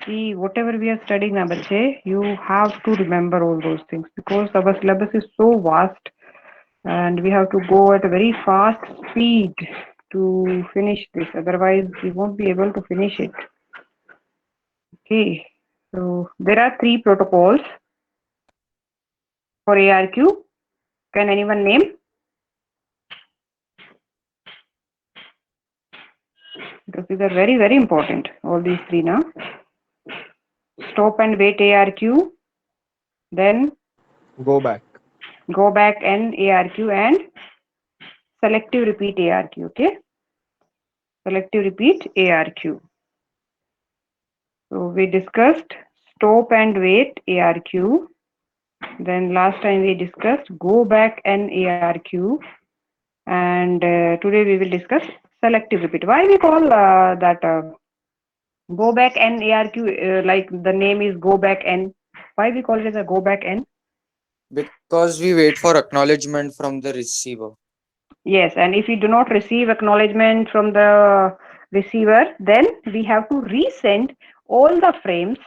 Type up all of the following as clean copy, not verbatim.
See, whatever we are studying now, bache, you have to remember all those things because our syllabus is so vast and we have to go at a very fast speed to finish this. Otherwise, we won't be able to finish it. Okay. So there are three protocols for ARQ. Can anyone name? Because these are very, very important. All these three now. Stop and wait ARQ. Then Go back. go back and ARQ and selective repeat ARQ. Okay. Selective repeat ARQ. So we discussed stop and wait ARQ. Then last time we discussed go back and ARQ. And today we will discuss selective repeat. Why we call that go back and ARQ like the name is go back and? Why we call it as a go back and? Because we wait for acknowledgement from the receiver. Yes, and if we do not receive acknowledgement from the receiver, then we have to resend all the frames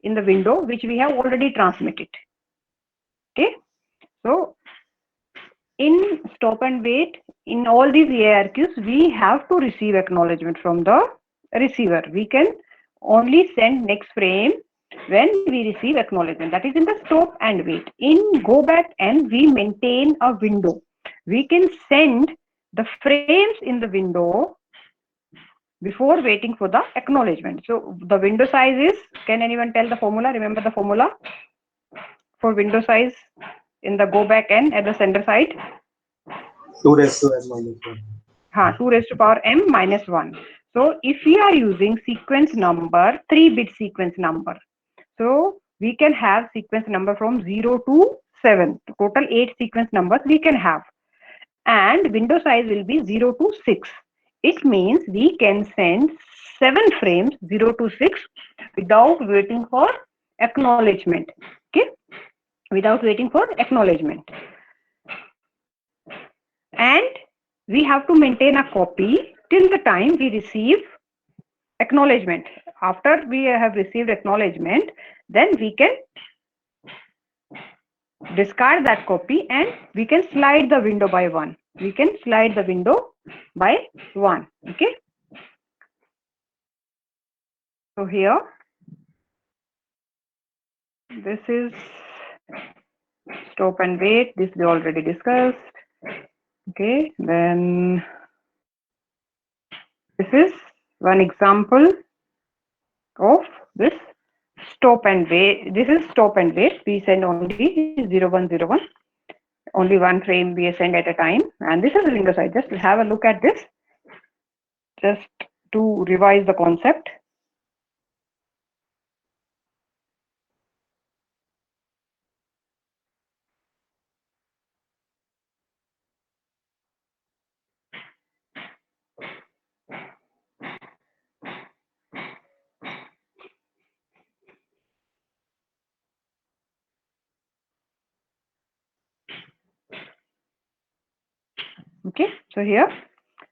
in the window which we have already transmitted. Okay, so in stop and wait, in all these ARQs, we have to receive acknowledgement from the receiver. We can only send next frame when we receive acknowledgement. That is in the stop and wait. In go back and we maintain a window. We can send the frames in the window before waiting for the acknowledgement. So the window size is, can anyone tell the formula? Remember the formula for window size in the go back and at the sender side? 2 raised to n minus 1. 2 raised to power m minus 1. So if we are using sequence number, 3-bit sequence number, so we can have sequence number from 0 to 7. Total 8 sequence numbers we can have. And window size will be 0 to 6. It means we can send 7 frames 0 to 6 without waiting for acknowledgement. Okay, without waiting for acknowledgement. And we have to maintain a copy till the time we receive acknowledgement. After we have received acknowledgement, then we can discard that copy and we can slide the window by 1. We can slide the window by 1. Okay. So here, this is stop and wait. This we already discussed. Okay. Then this is one example of this stop and wait. This is stop and wait. We send only 0101. Only one frame we send at a time. And this is a window side. Just have a look at this. Just to revise the concept. Okay, so here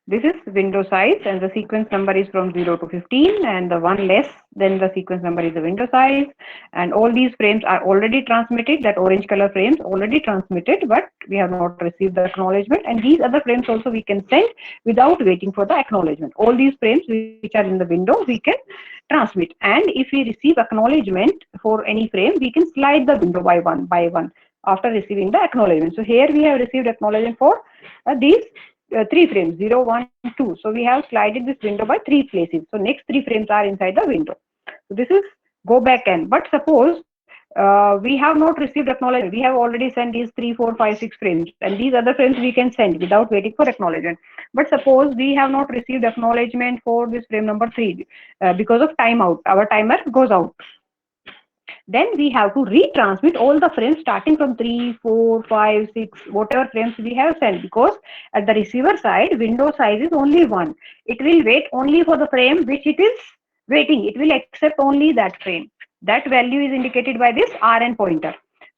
this is window size and the sequence number is from 0 to 15 and the one less than the sequence number is the window size, and all these frames are already transmitted. That orange color frames already transmitted, but we have not received the acknowledgement, and these other frames also we can send without waiting for the acknowledgement. All these frames which are in the window we can transmit, and if we receive acknowledgement for any frame we can slide the window by one after receiving the acknowledgement. So here we have received acknowledgement for these 3 frames 0, 1, 2. So we have slided this window by 3 places. So next 3 frames are inside the window. So this is go back n. But suppose we have not received acknowledgement. We have already sent these 3, 4, 5, 6 frames, and these other frames we can send without waiting for acknowledgement. But suppose we have not received acknowledgement for this frame number 3 because of timeout. Our timer goes out. Then we have to retransmit all the frames starting from 3, 4, 5, 6, whatever frames we have sent, because at the receiver side, window size is only 1. It will wait only for the frame which it is waiting. It will accept only that frame. That value is indicated by this RN pointer.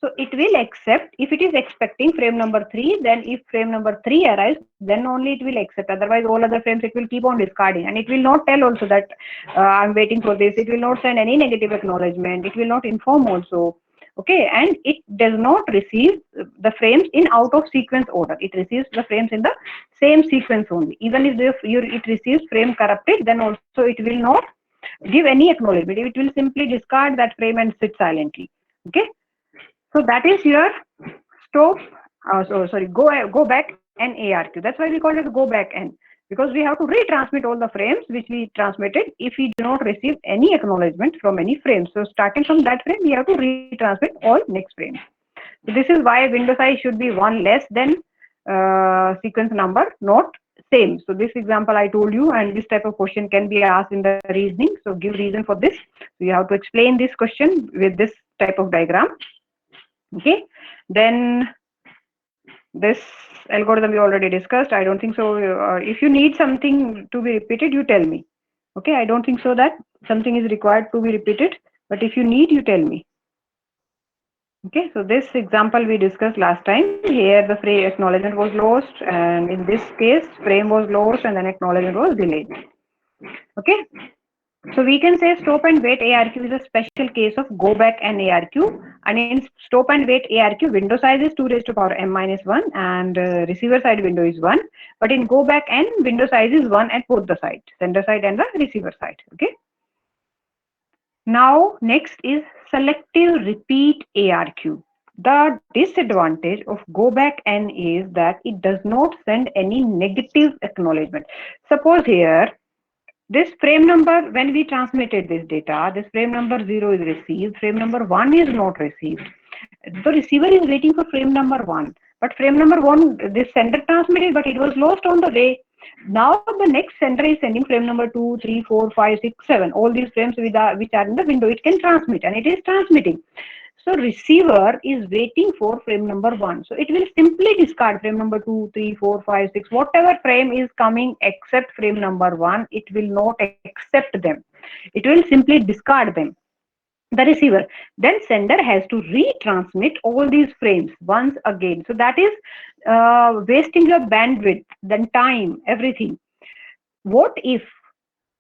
So it will accept if it is expecting frame number 3, then if frame number 3 arrives, then only it will accept. Otherwise, all other frames it will keep on discarding, and it will not tell also that I'm waiting for this. It will not send any negative acknowledgement. It will not inform also. Okay, and it does not receive the frames in out of sequence order. It receives the frames in the same sequence only. Even if it receives frame corrupted, then also it will not give any acknowledgement. It will simply discard that frame and sit silently. Okay, so that is your stop. Go back and ARQ. That's why we call it go back N, because we have to retransmit all the frames which we transmitted if we do not receive any acknowledgement from any frame. So starting from that frame, we have to retransmit all next frames. So this is why window size should be one less than sequence number, not same. So this example I told you, and this type of question can be asked in the reasoning. So give reason for this. So you have to explain this question with this type of diagram. Okay, then this algorithm we already discussed. I don't think so. If you need something to be repeated, you tell me. Okay, I don't think so that something is required to be repeated, but if you need, you tell me. Okay, so this example we discussed last time. Here the frame acknowledgement was lost, and in this case frame was lost and then acknowledgement was delayed. Okay, so we can say stop and wait ARQ is a special case of go back and ARQ. And in stop and wait ARQ, window size is 2 raised to power m minus 1 and receiver side window is 1. But in go back n, window size is 1 at both the sides, sender side and the receiver side. Okay. Now next is selective repeat ARQ. The disadvantage of go back n is that it does not send any negative acknowledgement. Suppose here this frame number, when we transmitted this data, this frame number 0 is received, frame number 1 is not received. The receiver is waiting for frame number 1, but frame number 1, this sender transmitted, but it was lost on the way. Now the next sender is sending frame number 2, 3, 4, 5, 6, 7, all these frames which are in the window, it can transmit, and it is transmitting. So receiver is waiting for frame number 1. So it will simply discard frame number 2, 3, 4, 5, 6, whatever frame is coming except frame number 1, it will not accept them. It will simply discard them. The receiver. Then sender has to retransmit all these frames once again. So that is wasting your bandwidth, then time, everything. What if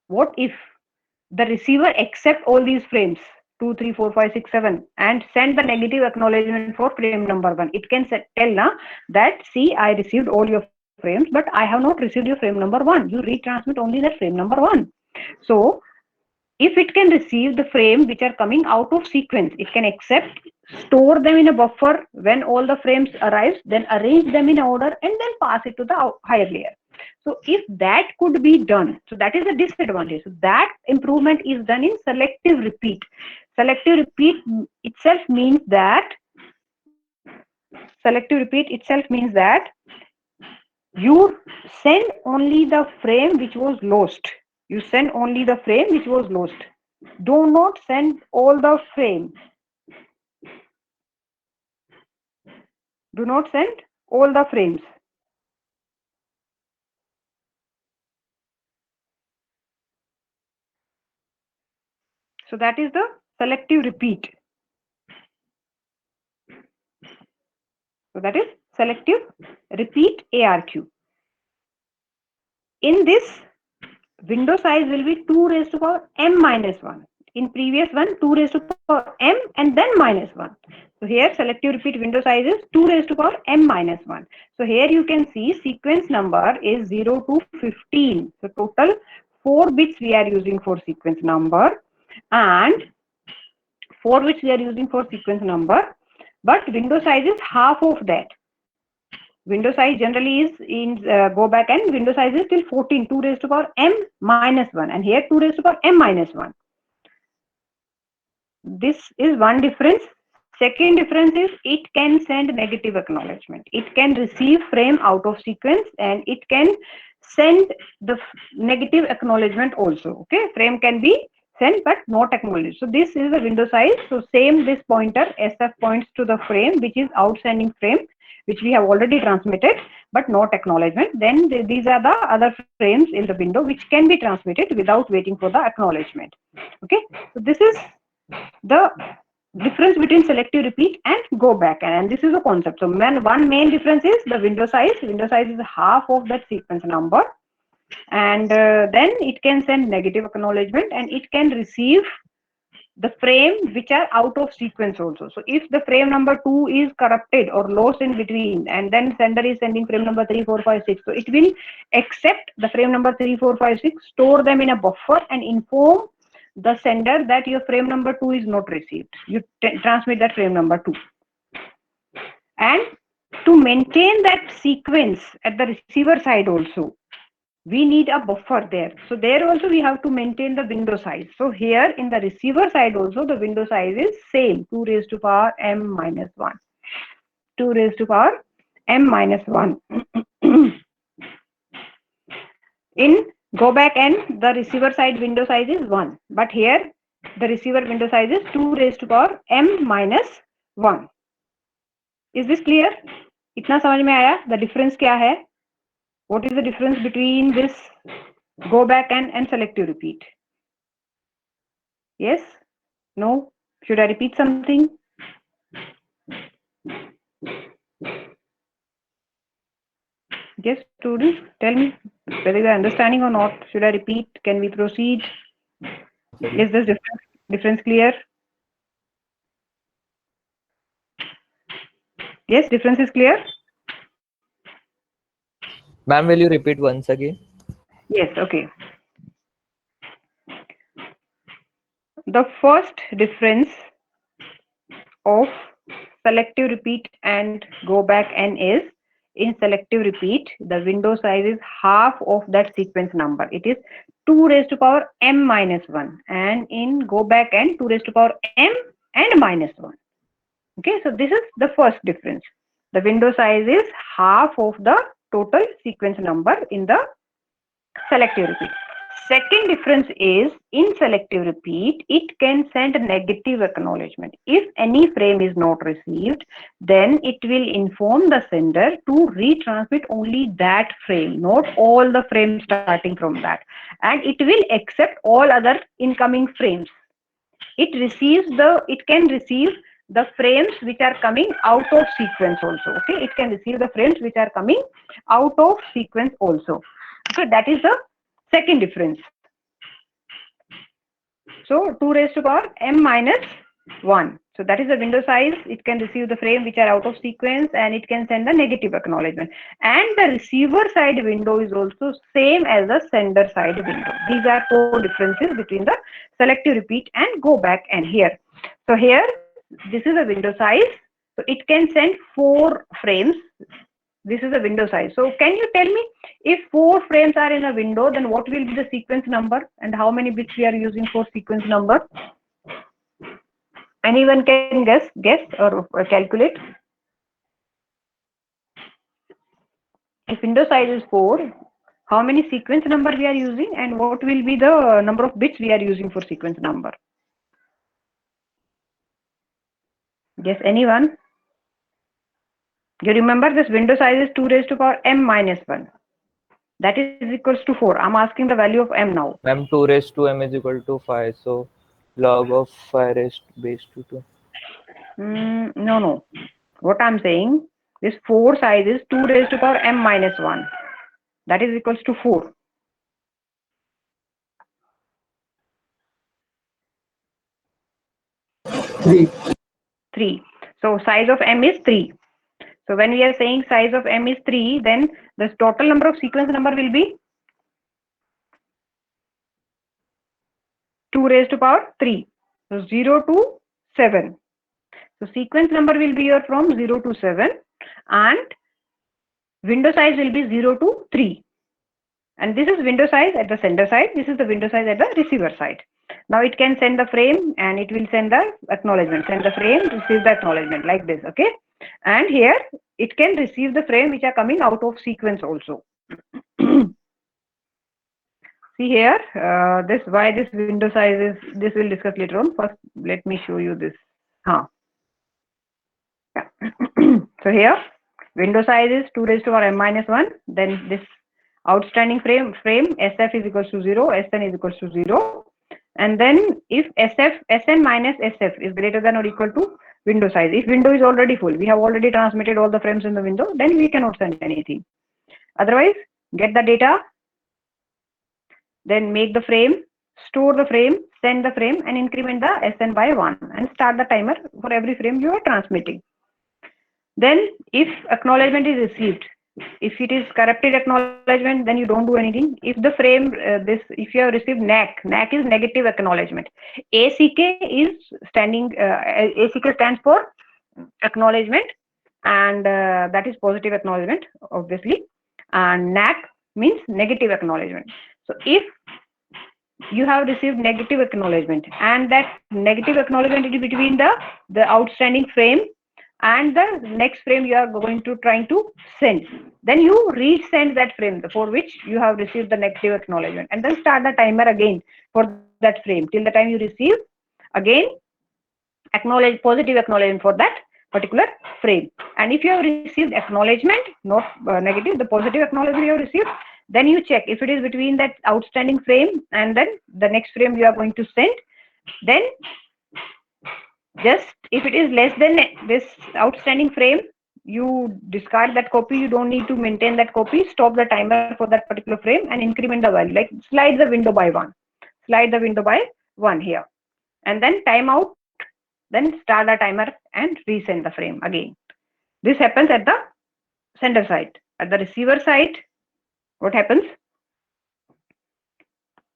the receiver accept all these frames 2, 3, 4, 5, 6, 7 and send the negative acknowledgement for frame number 1? It can tell now that see, I received all your frames, but I have not received your frame number 1. You retransmit only that frame number 1. So if it can receive the frame which are coming out of sequence, it can accept, store them in a buffer when all the frames arrives, then arrange them in order and then pass it to the higher layer. So if that could be done, so that is a disadvantage. So that improvement is done in selective repeat. Selective repeat itself means that you send only the frame which was lost. You send only the frame which was lost. Do not send all the frame. Do not send all the frames. So that is the selective repeat. So that is selective repeat ARQ. In this, window size will be 2 raised to power m minus 1. In previous one, 2 raised to power m and then minus 1. So here selective repeat window size is 2 raised to power m minus 1. So here you can see sequence number is 0 to 15. So total 4 bits we are using for sequence number and 4 bits we are using for sequence number, but window size is half of that. Window size generally is in go back and window size is till 14, 2 raised to power m minus 1, and here 2 raised to power m minus 1. This is one difference. Second difference is it can send negative acknowledgement. It can receive frame out of sequence and it can send the negative acknowledgement also. Okay, frame can be sent but not acknowledged. So this is the window size. So same, this pointer SF points to the frame which is outstanding frame, which we have already transmitted but not acknowledgement. Then these are the other frames in the window which can be transmitted without waiting for the acknowledgement. Okay, so this is the difference between selective repeat and go back, and this is a concept. So one main difference is the window size. Window size is half of that sequence number, and then it can send negative acknowledgement, and it can receive the frame which are out of sequence also. So if the frame number 2 is corrupted or lost in between, and then sender is sending frame number 3, 4, 5, 6, so it will accept the frame number 3, 4, 5, 6, store them in a buffer, and inform the sender that your frame number 2 is not received. You transmit that frame number 2. And to maintain that sequence at the receiver side also, we need a buffer there. So there also we have to maintain the window size. So here in the receiver side also, the window size is same, 2 raised to power m minus 1. 2 raised to power m minus 1. In go back n, the receiver side window size is 1. But here the receiver window size is 2 raised to power m minus 1. Is this clear? इतना समझ में आया? The difference क्या है? What is the difference between this go back and selective repeat? Yes? No? Should I repeat something? Yes, students, tell me whether you are understanding or not. Should I repeat? Can we proceed? Is this difference clear? Yes, difference is clear? Ma'am, will you repeat once again? Yes, okay. The first difference of selective repeat and go back n is, in selective repeat, the window size is half of that sequence number. It is 2 raised to power m minus 1. And in go back n, 2 raised to power m and minus 1. Okay, so this is the first difference. The window size is half of the total sequence number in the selective repeat. Second difference is, in selective repeat, it can send negative acknowledgement. If any frame is not received, then it will inform the sender to retransmit only that frame, not all the frames starting from that. And it will accept all other incoming frames. It can receive the frames which are coming out of sequence also. Okay, it can receive the frames which are coming out of sequence also. So that is the second difference. So 2 raised to power m minus 1. So that is the window size. It can receive the frame which are out of sequence, and it can send the negative acknowledgement. And the receiver side window is also same as the sender side window. These are 4 differences between the selective repeat and go back and here. So here, this is a window size. So it can send 4 frames. This is a window size. So can you tell me, if 4 frames are in a window, then what will be the sequence number and how many bits we are using for sequence number? Anyone can guess or calculate? If window size is 4, how many sequence number we are using, and what will be the number of bits we are using for sequence number? Yes, anyone? You remember this window size is 2 raised to power m minus 1. That is equals to 4. I'm asking the value of m now. Ma'am, 2 raised to m is equal to 5. So log of 5 raised base to 2. No. What I'm saying, this 4 size is 2 raised to power m minus 1. That is equals to 4. 3. So size of m is 3. So when we are saying size of m is 3, then the total number of sequence number will be 2 raised to power 3. So 0 to 7. So sequence number will be here from 0 to 7, and window size will be 0 to 3. And this is window size at the sender side. This is the window size at the receiver side. Now it can send the frame, and it will send the acknowledgement. Send the frame, receive the acknowledgement, like this. Okay. And here it can receive the frame which are coming out of sequence also. See here, why this window size is, this we'll discuss later on. First, let me show you this. So here, window size is 2 raised to power m minus 1. Then this outstanding frame SF is equals to 0, Sn is equals to 0. And then if Sn minus Sf is greater than or equal to window size. If window is already full, we have already transmitted all the frames in the window, then we cannot send anything. Otherwise, get the data, then make the frame, store the frame, send the frame, and increment the Sn by 1 and start the timer for every frame you are transmitting. Then if acknowledgement is received, if it is corrupted acknowledgement, then you don't do anything. If the frame, if you have received NAC is negative acknowledgement. ACK is ACK stands for acknowledgement, and that is positive acknowledgement, obviously. And NAC means negative acknowledgement. So if you have received negative acknowledgement, and that negative acknowledgement is between the outstanding frame and the next frame you are going to trying to send, then you resend that frame for which you have received the negative acknowledgement, and then start the timer again for that frame till the time you receive again positive acknowledgement for that particular frame. And if you have received acknowledgement, not negative, the positive acknowledgement you have received, then you check if it is between that outstanding frame and then the next frame you are going to send. Then just if it is less than this outstanding frame, you discard that copy. You don't need to maintain that copy. Stop the timer for that particular frame and increment the value, like slide the window by 1. Slide the window by 1 here, and then time out, then start the timer and resend the frame again. This happens at the sender side. At the receiver side, what happens?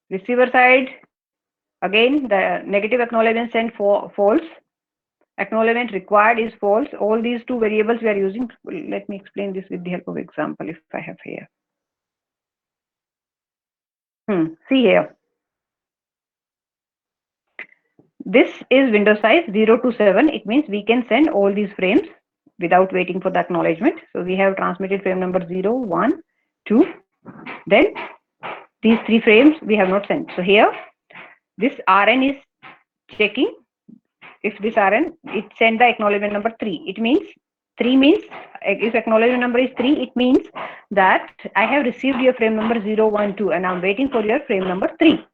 Receiver side, again the negative acknowledgement sent for false, acknowledgement required is false. All these two variables we are using. Let me explain this with the help of example if I have here. See here. This is window size 0 to 7. It means we can send all these frames without waiting for the acknowledgement. So we have transmitted frame number 0, 1, 2. Then these 3 frames we have not sent. So here this Rn is checking if this Rn, it sent the acknowledgement number 3. It means 3 means if acknowledgement number is 3, it means that I have received your frame number 0, 1, 2 and I'm waiting for your frame number 3.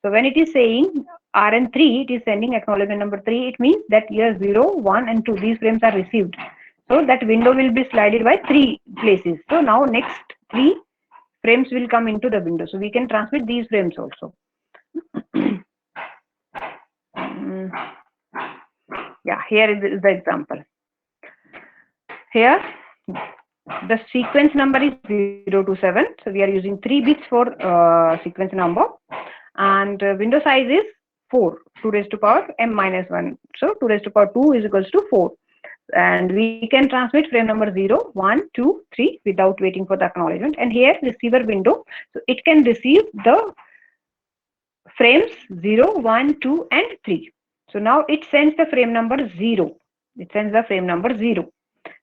So when it is saying Rn3, it is sending acknowledgement number 3. It means that here 0, 1 and 2, these frames are received. So that window will be slided by 3 places. So now next 3 frames will come into the window. So we can transmit these frames also. Yeah, here is the example. Here the sequence number is 0 to 7. So we are using 3 bits for sequence number. And window size is 4, 2 raised to power m minus 1. So 2 raised to power 2 is equals to 4. And we can transmit frame number 0, 1, 2, 3 without waiting for the acknowledgement. And here receiver window, so it can receive the frames 0, 1, 2 and 3. So now it sends the frame number 0. It sends the frame number 0.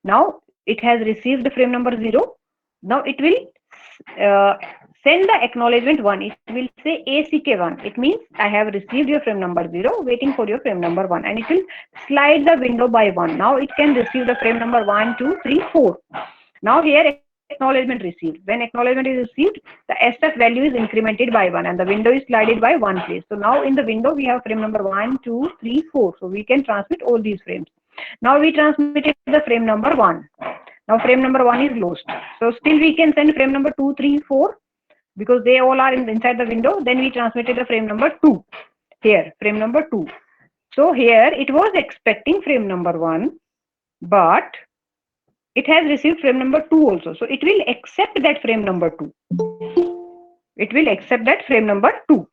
Now it has received the frame number 0. Now it will send the acknowledgement 1. It will say ACK1. It means I have received your frame number 0, waiting for your frame number 1. And it will slide the window by 1. Now it can receive the frame number 1, 2, 3, 4. Now here acknowledgement received. When acknowledgement is received, the SF value is incremented by 1 and the window is slided by 1 place. So now in the window we have frame number 1, 2, 3, 4. So we can transmit all these frames. Now we transmitted the frame number 1. Now frame number 1 is lost. So still we can send frame number 2, 3, 4 because they all are inside the window. Then we transmitted the frame number 2. Here, frame number 2. So here it was expecting frame number 1, but it has received frame number 2 also. So it will accept that frame number 2. It will accept that frame number 2.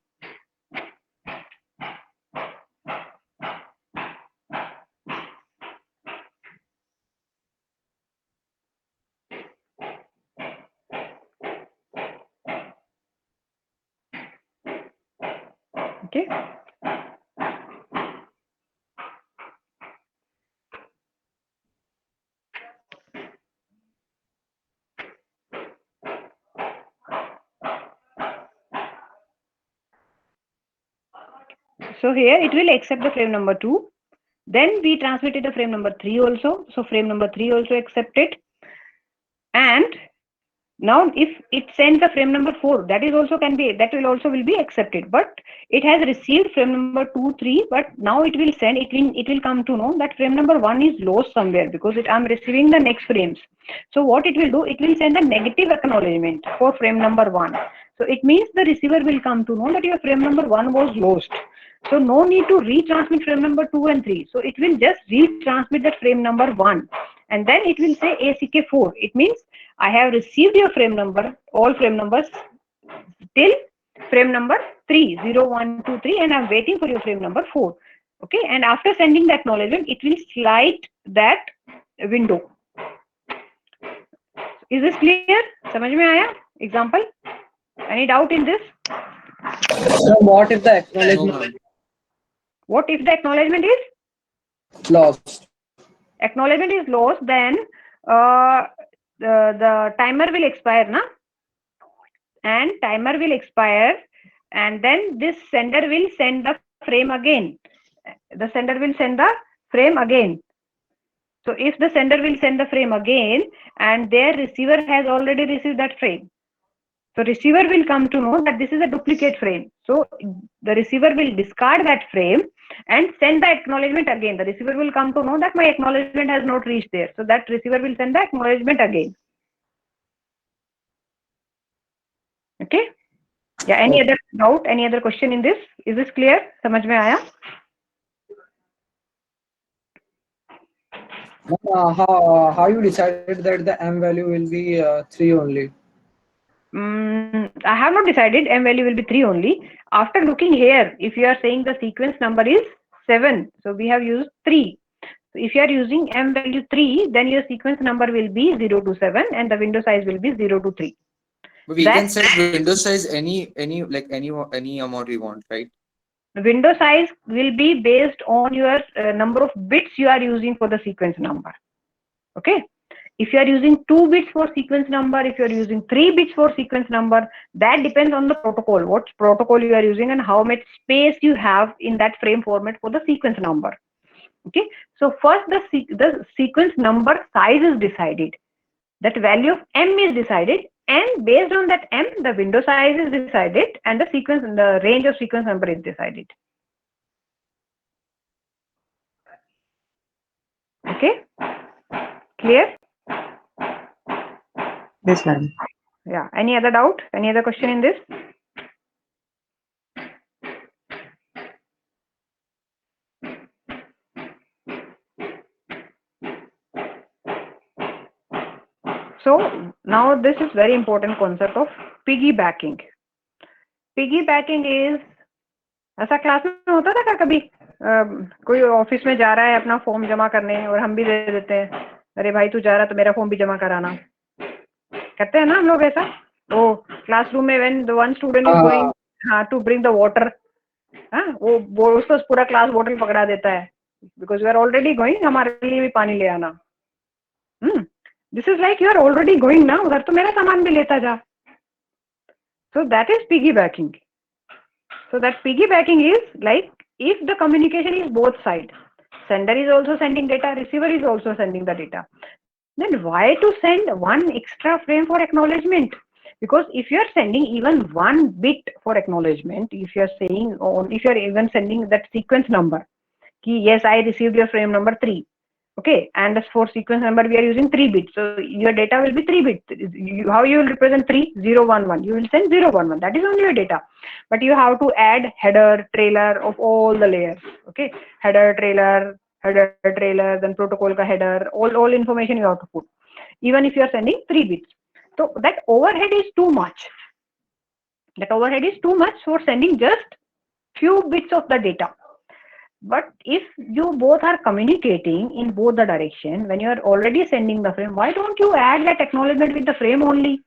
Okay. So here it will accept the frame number 2. Then we transmitted the frame number 3 also. So frame number 3 also accepted. And Now, if it sends the frame number 4, that will also be accepted. But it has received frame number 2, 3. But now it will send. It will come to know that frame number 1 is lost somewhere because I'm receiving the next frames. So what it will do? It will send a negative acknowledgement for frame number 1. So it means the receiver will come to know that your frame number 1 was lost. So no need to retransmit frame number 2 and 3. So it will just retransmit that frame number 1, and then it will say ACK4. It means I have received your frame number, all frame numbers till frame number 3, 0, 1, 2, 3, and I'm waiting for your frame number 4. Okay, and after sending the acknowledgement, it will slide that window. Is this clear? समझ में आया? Example? Any doubt in this? So what if the No, acknowledgement ma'am. What if the acknowledgement is is lost? Acknowledgement is lost? Then the timer will expire, na? And timer will expire, and then this sender will send the frame again. The sender will send the frame again. So if the sender will send the frame again, and their receiver has already received that frame, so receiver will come to know that this is a duplicate frame. So the receiver will discard that frame and send the acknowledgement again. The receiver will come to know that my acknowledgement has not reached there. So that receiver will send the acknowledgement again. Okay. Yeah. Any other doubt? Any other question in this? Is this clear? समझ में आया? How you decided that the M value will be 3 only? I have not decided. M value will be 3 only. After looking here, if you are saying the sequence number is 7, so we have used 3. So if you are using M value 3, then your sequence number will be 0 to 7, and the window size will be 0 to 3. But we That- can set window size any amount we want, right? Window size will be based on your number of bits you are using for the sequence number. Okay. If you are using 2 bits for sequence number, if you are using 3 bits for sequence number, that depends on the protocol, what protocol you are using and how much space you have in that frame format for the sequence number. Okay. So first the sequence number size is decided. That value of M is decided, and based on that M, the window size is decided, and the range of sequence number is decided. Okay. Clear? Yes, ma'am. Yeah. Any other doubt? Any other question in this? So now this is very important concept of piggybacking. Piggybacking is ऐसा class में होता था क्या कभी? कोई office में जा रहा है अपना फॉर्म जमा करने और हम भी दे देते हैं, अरे भाई तू जा रहा तो मेरा फॉर्म भी जमा कराना, करते हैं ना हम लोग ऐसा? तो क्लासरूम में when the one student is going to bring the water, वो उसको पूरा क्लास बोतल पकड़ा देता है because you are already going, हमारे लिए भी पानी ले आना. This is like you are already going ना, उधर तो मेरा सामान भी लेता जा. So that is piggybacking. So that piggybacking is like if the communication is both sides, sender is also sending data, receiver is also sending the data, then why to send one extra frame for acknowledgement? Because if you are sending even 1 bit for acknowledgement, if you are saying, or if you are even sending that sequence number, ki yes, I received your frame number 3. Okay, and for sequence number we are using 3 bits, so your data will be 3 bits. How you will represent 3? 0, 1, 1. You will send 0, 1, 1. That is only your data. But you have to add header, trailer of all the layers. Okay, header, trailer, then protocol ka header, all information you have to put. Even if you are sending 3 bits, so that overhead is too much. That overhead is too much for sending just few bits of the data. But if you both are communicating in both the direction, when you are already sending the frame, why don't you add that acknowledgement with the frame only?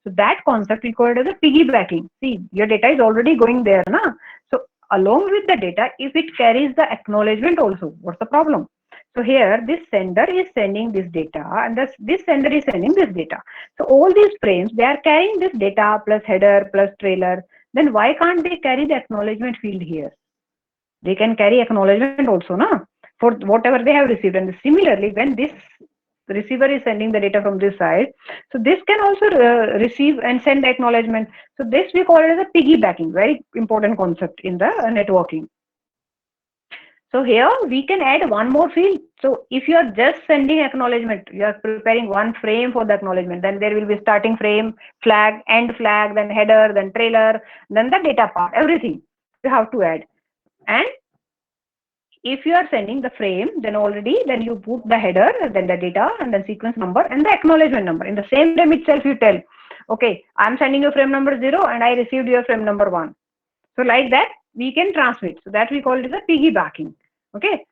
So that concept we call it as a piggybacking. See, your data is already going there, na? So along with the data, if it carries the acknowledgement also, what's the problem? So here, this sender is sending this data, and this sender is sending this data. So all these frames, they are carrying this data plus header plus trailer. Then why can't they carry the acknowledgement field here? They can carry acknowledgement also, na, for whatever they have received. And similarly, when this receiver is sending the data from this side. So this can also receive and send acknowledgement. So this we call it as a piggybacking, very important concept in the networking. So here we can add one more field. So if you are just sending acknowledgement, you are preparing one frame for the acknowledgement, then there will be starting frame, flag, end flag, then header, then trailer, then the data part, everything you have to add. And if you are sending the frame, then you put the header, then the data, and the sequence number and the acknowledgement number. In the same frame itself, you tell, okay, I'm sending you frame number 0 and I received your frame number 1. So like that, we can transmit. So that we call it as a piggybacking. Okay.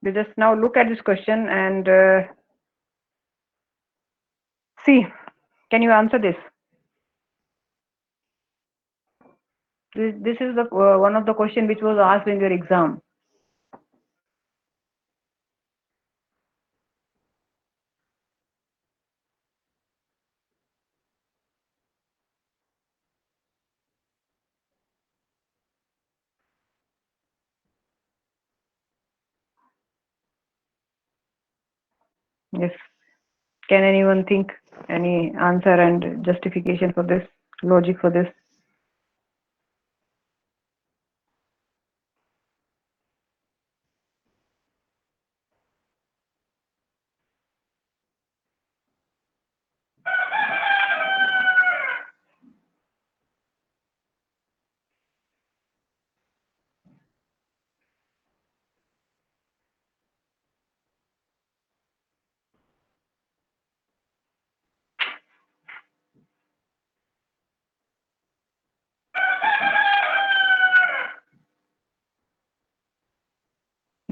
We just now look at this question and see, can you answer this? This is the one of the question which was asked in your exam. Yes. Can anyone think any answer and justification for this, logic for this?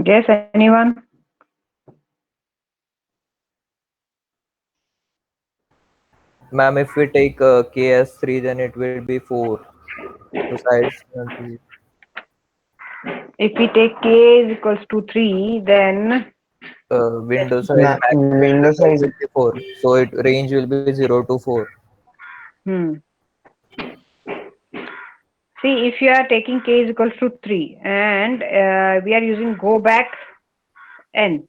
Guess anyone? Ma'am, if we take K as 3, then it will be 4. So size will be If we take k is equals to 3, then window size max Window size. will be 4. So it range will be 0 to 4. See, if you are taking k is equals to 3 and we are using go back n.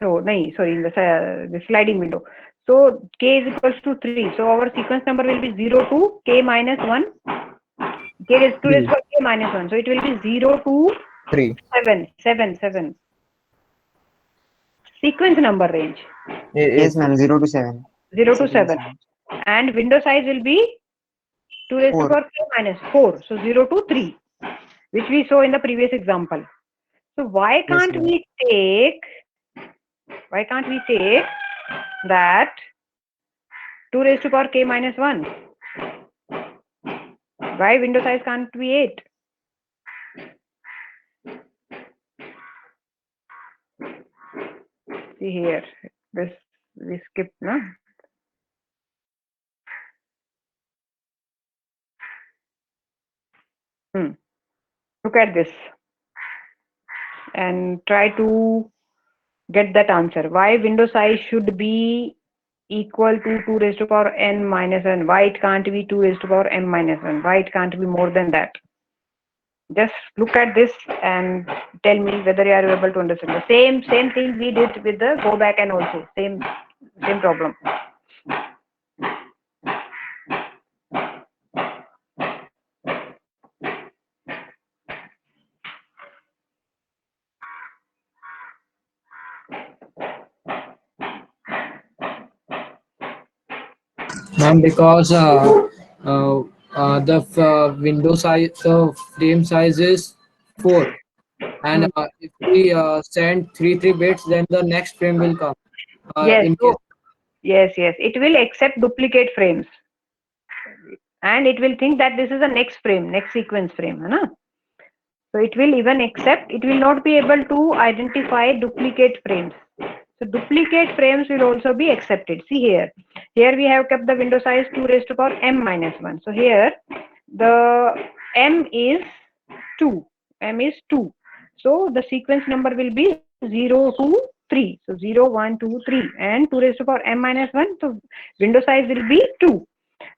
So, no, sorry, in the sliding window. So k is equals to 3. So our sequence number will be 0 to k minus 1. K is 2 is for k minus 1. So it will be 0 to 3. 7. Sequence number range. Yes, ma'am. 0 to 7. 0 to 7. And window size will be 2 raised to 4. power k minus 4. So 0 to 3, which we saw in the previous example. So why can't ma'am. we take that 2 raised to power k minus 1? Why window size can't be 8? See here, this we skip, no? Look at this and try to get that answer. Why window size should be equal to 2 raised to power n minus 1? Why it can't be 2 raised to power m minus 1? Why it can't be more than that? Just look at this and tell me whether you are able to understand. The same thing we did with the go back and also same problem. Ma'am, because window size, the frame size is 4, and if we send 3 bits, then the next frame will come. Yes. In case So yes. It will accept duplicate frames, and it will think that this is the next frame, next sequence frame, है ना? So it will even accept. It will not be able to identify duplicate frames. So duplicate frames will also be accepted. See here. Here we have kept the window size 2 raised to power m minus 1. So here the m is 2. M is 2. So the sequence number will be 0 to 3. So 0, 1, 2, 3 and 2 raised to power m minus 1. So window size will be 2.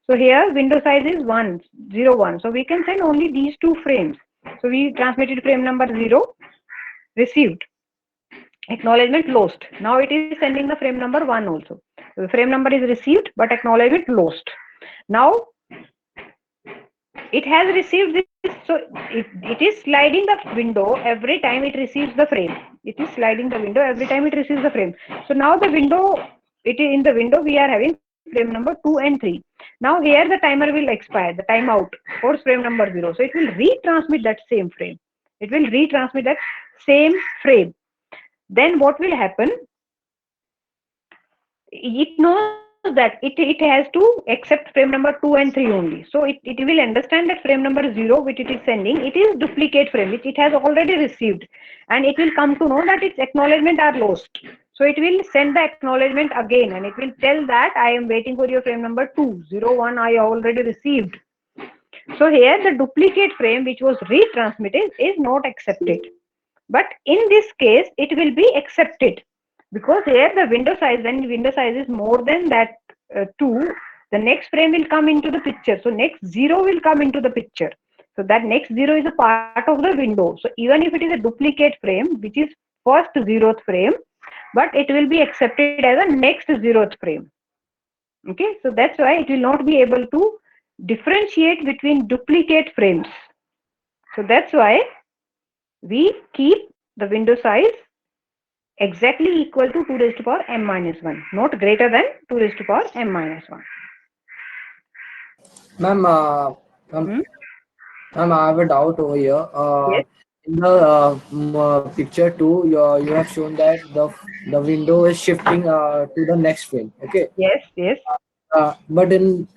So here window size is 1, 0, 1. So we can send only these 2 frames. So we transmitted frame number 0 received. Acknowledgement lost. Now it is sending the frame number 1 also. The frame number is received, but acknowledgement lost. Now it has received this, so it is sliding the window every time it receives the frame. It is sliding the window every time it receives the frame. So now the window, it is in the window we are having frame number 2 and 3. Now here the timer will expire, the timeout for frame number 0. So it will retransmit that same frame. It will retransmit that same frame. Then what will happen? It knows that it has to accept frame number 2 and 3 only. So it will understand that frame number 0 which it is sending, it is duplicate frame which it has already received, and it will come to know that its acknowledgement are lost. So it will send the acknowledgement again, and it will tell that I am waiting for your frame number 2, 0, 1 I already received. So here the duplicate frame which was retransmitted is not accepted. But in this case, it will be accepted, because here the window size, when window size is more than that 2, the next frame will come into the picture. So next 0 will come into the picture. So that next 0 is a part of the window. So even if it is a duplicate frame, which is first 0th frame, but it will be accepted as a next 0th frame. Okay, so that's why it will not be able to differentiate between duplicate frames. So that's why we keep the window size exactly equal to 2 raised to power m minus 1, not greater than 2 raised to power m minus 1. Ma'am, ma'am, I have a doubt over here. Yes. In the picture 2, you have shown that the window is shifting to the next frame. Okay. Yes, yes. But in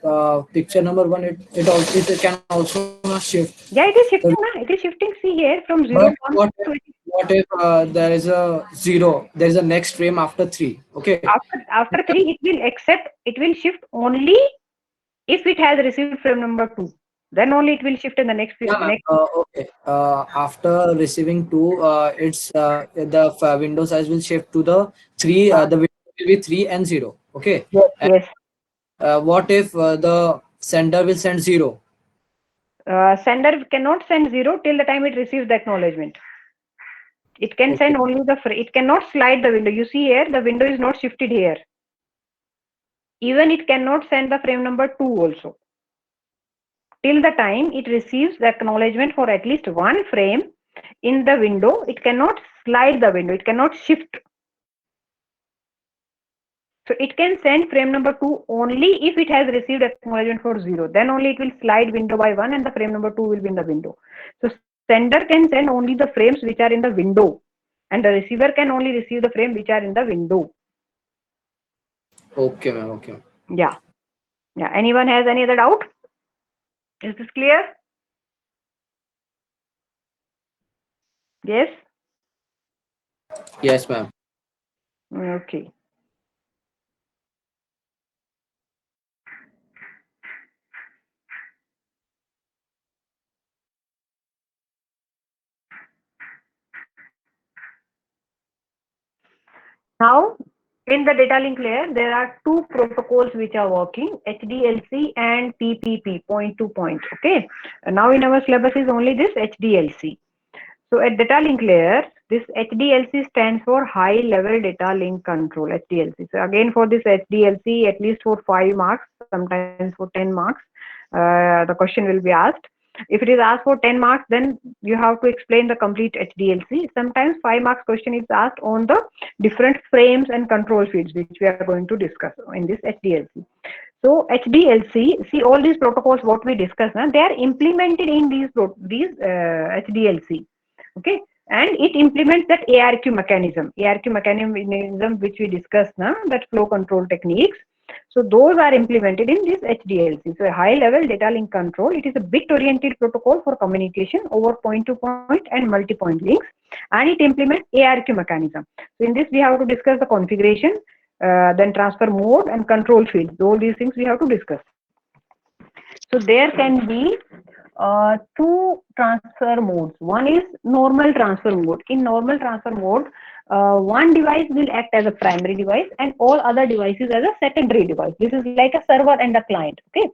picture number 1, it can also not shift. Yeah, it is shifting now. It is shifting. See here from 0, But 1 to what if there is a 0? There is a next frame after 3. Okay. after 3, it will accept, it will shift only if it has received frame number 2. Then only it will shift in the next Yeah, ma'am. next. Okay. After receiving 2, it's the window size will shift to the 3. The window will be 3 and 0. Okay. Yes, And yes. what if the sender will send 0? Sender cannot send 0 till the time it receives the acknowledgement. It can Okay. send only the it cannot slide the window. You see here the window is not shifted here. Even it cannot send the frame number 2 also. Till the time it receives the acknowledgement for at least one frame in the window, it cannot slide the window, it cannot shift. So it can send frame number 2 only if it has received acknowledgement for 0. Then only it will slide window by 1 and the frame number 2 will be in the window. So sender can send only the frames which are in the window, and the receiver can only receive the frame which are in the window. Okay, ma'am. Okay. Yeah. Yeah. Anyone has any other doubt? Is this clear? Yes? Yes, ma'am. Okay. Now, in the data link layer, there are two protocols which are working, HDLC and PPP, point to point. Okay. Now in our syllabus is only this HDLC. So at data link layer, this HDLC stands for high level data link control, HDLC. So again for this HDLC, at least for 5 marks, sometimes for 10 marks, the question will be asked. If it is asked for 10 marks, then you have to explain the complete HDLC. Sometimes 5 marks question is asked on the different frames and control fields, which we are going to discuss in this HDLC. So HDLC, see all these protocols what we discussed, they are implemented in these HDLC. Okay, and it implements that ARQ mechanism which we discussed now, that flow control techniques. So those are implemented in this HDLC. So high level data link control, it is a bit oriented protocol for communication over point to point and multi-point links, and it implements ARQ mechanism. So in this we have to discuss the configuration, then transfer mode and control fields. All these things we have to discuss. So there can be two transfer modes. One is normal transfer mode. In normal transfer mode, one device will act as a primary device and all other devices as a secondary device. This is like a server and a client. Okay,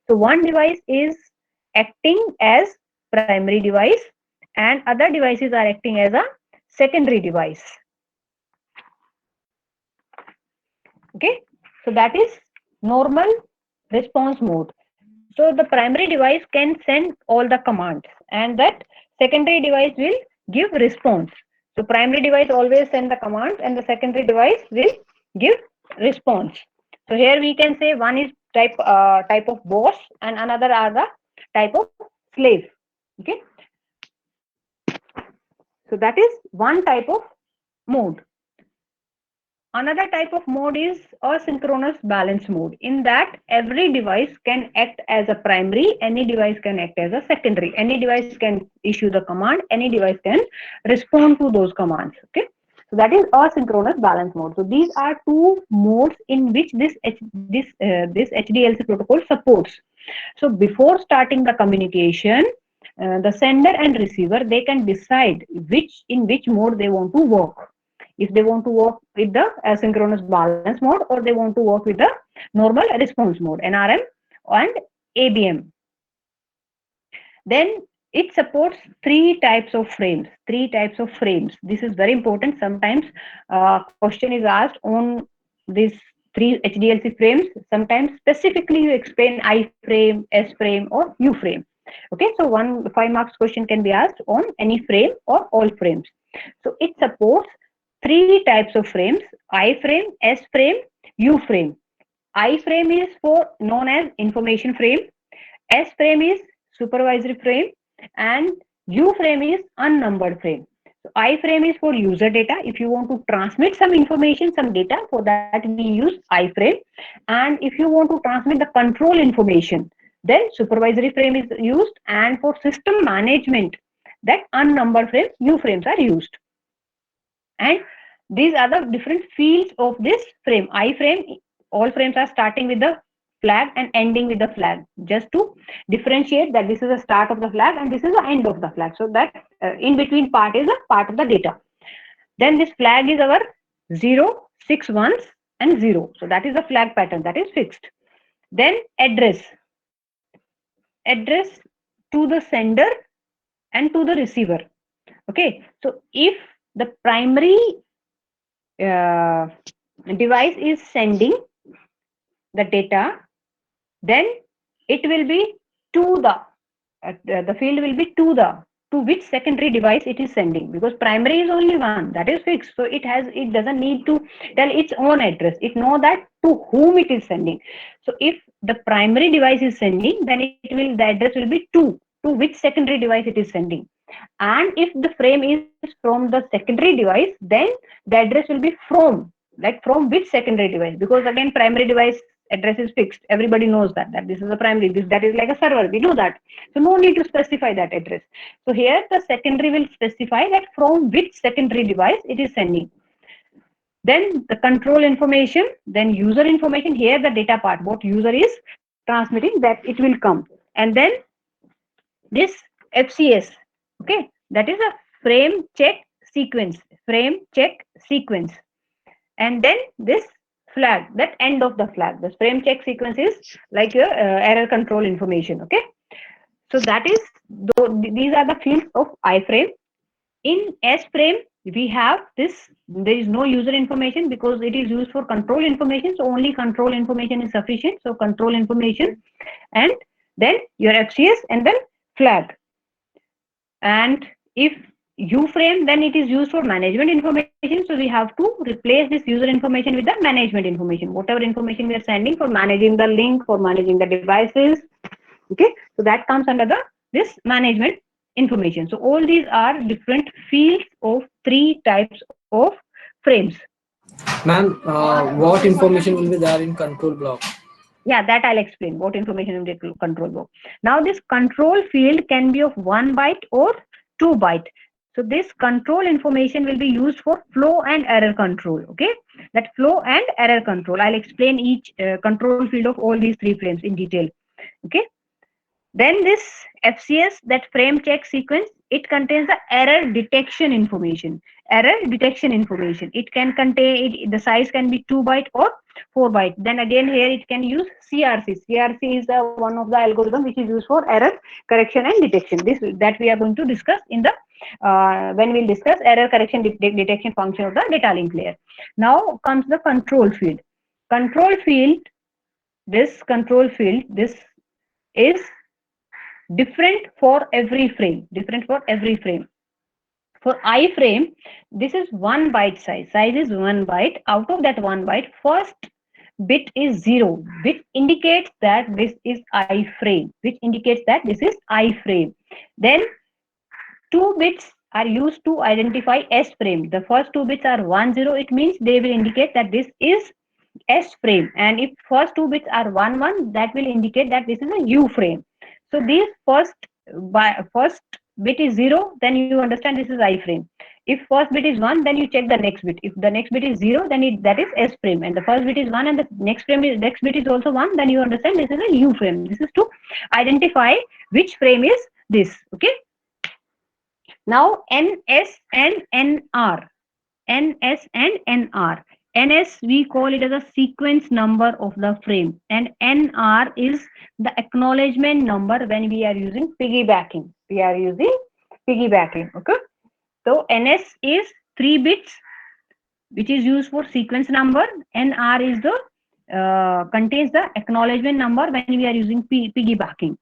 so one device is acting as primary device and other devices are acting as a secondary device. Okay, so that is normal response mode. So the primary device can send all the commands, and that secondary device will give response. So primary device always send the commands, and the secondary device will give response. So here we can say one is type of boss, and another are the type of slave. Okay, so that is one type of mode. Another type of mode is asynchronous balance mode. In that, every device can act as a primary, any device can act as a secondary, any device can issue the command, any device can respond to those commands. Okay, so that is asynchronous balance mode. So these are two modes in which this HDLC protocol supports. So before starting the communication, the sender and receiver, they can decide in which mode they want to work. If they want to work with the asynchronous balance mode, or they want to work with the normal response mode, NRM and ABM. Then it supports three types of frames. This is very important. Sometimes question is asked on these three HDLC frames. Sometimes specifically you explain I frame, S frame, or U frame. Okay, so 5 marks question can be asked on any frame or all frames. So it supports three types of frames: I frame, S frame, U frame. I frame is known as information frame, S frame is supervisory frame, and U frame is unnumbered frame. So I frame is for user data. If you want to transmit some information, some data, for that we use I frame. And if you want to transmit the control information, then supervisory frame is used. And for system management, that unnumbered frame, U frames are used. And these are the different fields of this frame. I frame, all frames are starting with the flag and ending with the flag, just to differentiate that this is the start of the flag and this is the end of the flag. So that in between part is a part of the data. Then this flag is our 0, 6 ones and 0. So that is the flag pattern, that is fixed. Then address to the sender and to the receiver. Okay, so if the primary device is sending the data, then it will be to the field will be to which secondary device it is sending, because primary is only one, that is fixed. So it doesn't need to tell its own address. It know that to whom it is sending. So if the primary device is sending, then the address will be to which secondary device it is sending. And if the frame is from the secondary device, then the address will be from which secondary device, because again primary device address is fixed. Everybody knows that this is a primary, that is like a server, we know that. So no need to specify that address. So here the secondary will specify that from which secondary device it is sending. Then the control information, then user information. Here the data part, what user is transmitting, that it will come. And then this FCS, okay, that is a frame check sequence. And then this flag, that end of the flag, the frame check sequence is like your error control information. Okay, so that is these are the fields of I frame. In S frame we have this, there is no user information because it is used for control information, so only control information is sufficient. So control information, and then your FCS, and then flag. And if U frame, then it is used for management information. So we have to replace this user information with the management information, whatever information we are sending for managing the link, for managing the devices. Okay, so that comes under this management information. So all these are different fields of three types of frames. Ma'am, what information will be there in control block? Yeah, that I'll explain. What information in the control block. Now this control field can be of 1 byte or 2 byte. So this control information will be used for flow and error control. Okay, that flow and error control. I'll explain each control field of all these three frames in detail. Okay. Then this FCS, that frame check sequence, it contains the error detection information. It can contain, the size can be 2 byte or 4 byte. Then again here it can use CRC. CRC is one of the algorithm which is used for error correction and detection. That we are going to discuss in the when we'll discuss error correction detection function of the data link layer. Now comes the control field. Control field, this control field, this is different for every frame, different for every frame. For iframe, this is 1 byte size is 1 byte. Out of that 1 byte, first bit is 0, which indicates that this is iframe, which indicates that this is iframe. Then 2 bits are used to identify S frame. The first 2 bits are 1, 0. It means they will indicate that this is S frame. And if first 2 bits are 1, 1, that will indicate that this is a U frame. So these first bit is 0, then you understand this is I frame. If first bit is 1, then you check the next bit. If the next bit is 0, then that is S frame. And the first bit is 1 and the next bit is also 1, then you understand this is a U frame. This is to identify which frame is this. Okay. Now NS and NR. NS and NR. NS, we call it as a sequence number of the frame, and NR is the acknowledgement number when we are using piggybacking. We are using piggybacking. Okay. So NS is 3 bits, which is used for sequence number. NR is the contains the acknowledgement number when we are using piggybacking.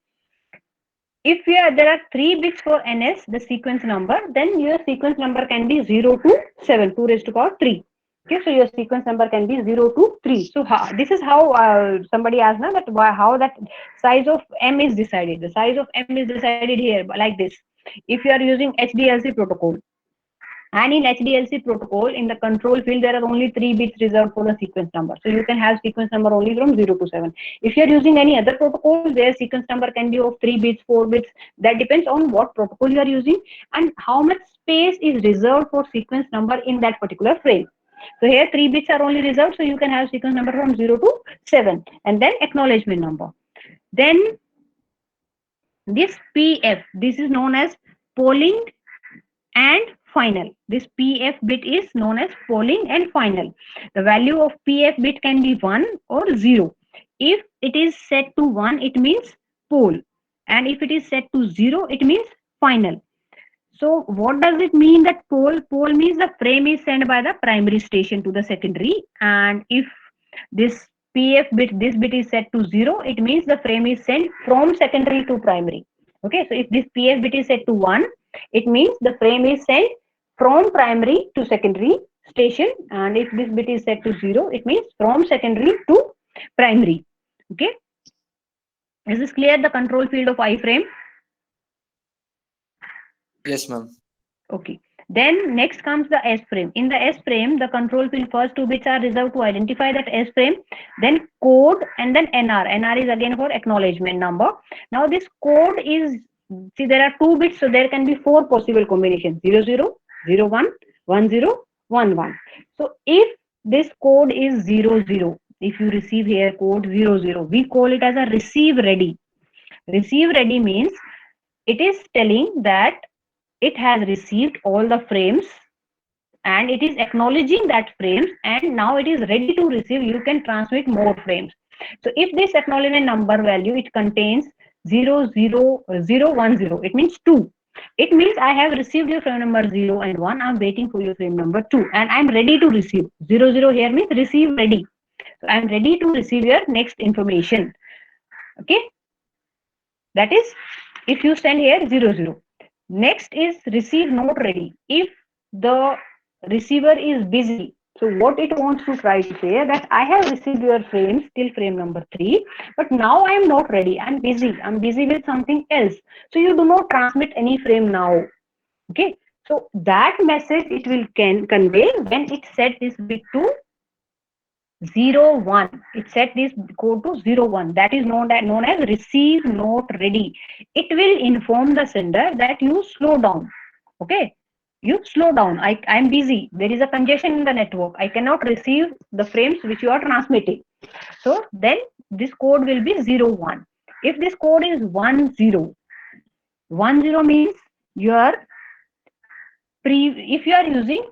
If there are 3 bits for NS, the sequence number, then your sequence number can be 0 to 7, 2 raised to power 3. Okay, so your sequence number can be 0 to 3. So this is how somebody asked now that how that size of M is decided. The size of M is decided here like this. If you are using HDLC protocol, and in HDLC protocol, in the control field, there are only 3 bits reserved for the sequence number. So you can have sequence number only from 0 to 7. If you are using any other protocol, their sequence number can be of 3 bits, 4 bits. That depends on what protocol you are using and how much space is reserved for sequence number in that particular frame. So here 3 bits are only reserved, so you can have sequence number from 0 to 7 and then acknowledgement number. Then this PF, this is known as polling and final. This PF bit is known as polling and final. The value of PF bit can be 1 or 0. If it is set to 1, it means poll, and if it is set to 0, it means final. So what does it mean that poll? Poll means the frame is sent by the primary station to the secondary, and if this PF bit, this bit is set to 0, it means the frame is sent from secondary to primary. Okay, so if this PF bit is set to 1, it means the frame is sent from primary to secondary station, and if this bit is set to 0, it means from secondary to primary. Okay, is this clear? The control field of iframe. Yes, ma'am. Okay. Then next comes the S frame. In the S frame, the control field first 2 bits are reserved to identify that S frame, then code, and then NR. NR is again for acknowledgement number. Now this code is, see, there are 2 bits, so there can be 4 possible combinations: 00, 01, 10, 11. So if this code is 00, if you receive here code 00, we call it as a receive ready. Receive ready means it is telling that it has received all the frames and it is acknowledging that frames, and now it is ready to receive. You can transmit more frames. So if this acknowledgement number value, it contains 0, 0, 0, 1, 0, it means 2. It means I have received your frame number 0 and 1. I'm waiting for your frame number 2 and I'm ready to receive. 0, 0 here means receive ready. So I'm ready to receive your next information. Okay. That is if you send here 0, 0. Next is receive not ready. If the receiver is busy, so what it wants to try to say that I have received your frames till frame number 3, but now I am not ready. I'm busy. I'm busy with something else. So you do not transmit any frame now. Okay. So that message it will convey when it set this bit to 0, 1. It set this code to 0, 1. That is known as receive not ready. It will inform the sender that you slow down. Okay, you slow down. I'm busy. There is a congestion in the network. I cannot receive the frames which you are transmitting. So then this code will be 0, 1. If this code is 1, 0, 1, 0 means if you are using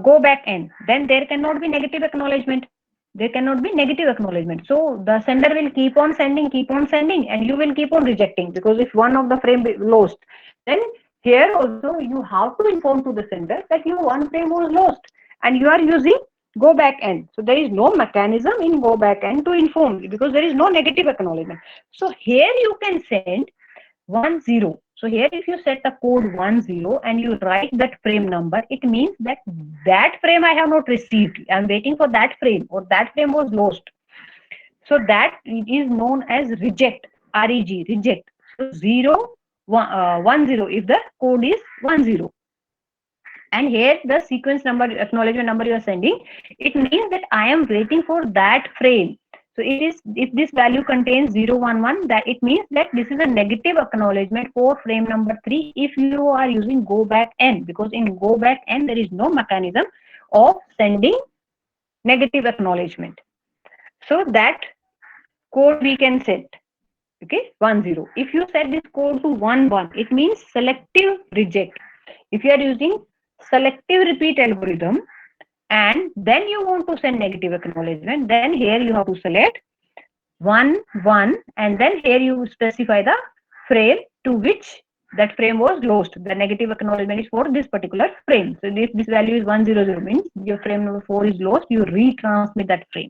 go back n, then there cannot be negative acknowledgement. There cannot be negative acknowledgement. So the sender will keep on sending, and you will keep on rejecting, because if one of the frame lost, then here also you have to inform to the sender that your one frame was lost and you are using go back N. So there is no mechanism in go back N to inform you because there is no negative acknowledgement. So here you can send 10. So here if you set the code 10 and you write that frame number, it means that that frame I have not received. I am waiting for that frame or that frame was lost. So that is known as reject, REG, reject. So 10 if the code is 10. And here the sequence number, acknowledgement number you are sending, it means that I am waiting for that frame. So it is, if this value contains 011, that it means that this is a negative acknowledgement for frame number 3 if you are using go back N, because in go back N there is no mechanism of sending negative acknowledgement. So that code we can set, okay, 10. If you set this code to 11, it means selective reject. If you are using selective repeat algorithm and then you want to send negative acknowledgement, then here you have to select 1 1 and then here you specify the frame to which that frame was lost. The negative acknowledgement is for this particular frame. So if this value is 100 means your frame number 4 is lost, you retransmit that frame.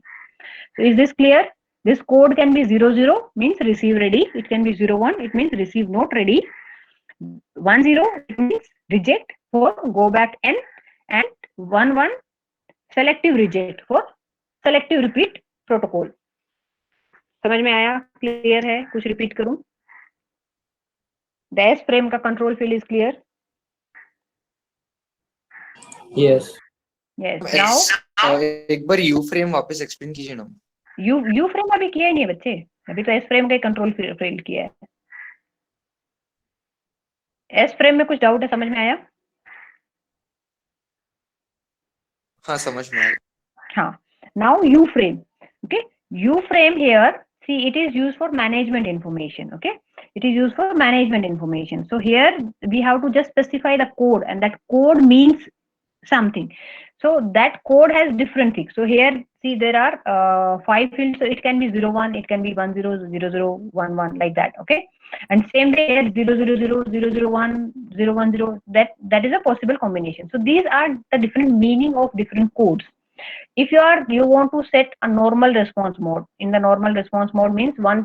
So is this clear? This code can be 00 means receive ready, it can be 01, it means receive not ready, 10 it means reject for go back N, and 11 selective reject for selective repeat protocol. समझ में आया? Clear है? कुछ repeat करूं? The S frame का control field is clear? Yes. Yes. Now एक बार U frame वापस explain कीजिए ना. U frame अभी किया ही नहीं है बच्चे, अभी तो S frame का कंट्रोल फील्ड किया है. S frame में कुछ डाउट है? समझ में आया? हाँ समझ में आया. हाँ. Now U frame. Okay. U frame here, see, it is used for management information. Okay. It is used for management information. So here we have to just specify the code, and that code means something. So that code has different things. So here, see, there are 5 fields. So it can be 01, it can be 10, 00, 11, like that. Okay. And same way here 000, 001, 010. That is a possible combination. So these are the different meaning of different codes. If you want to set a normal response mode, in the normal response mode means one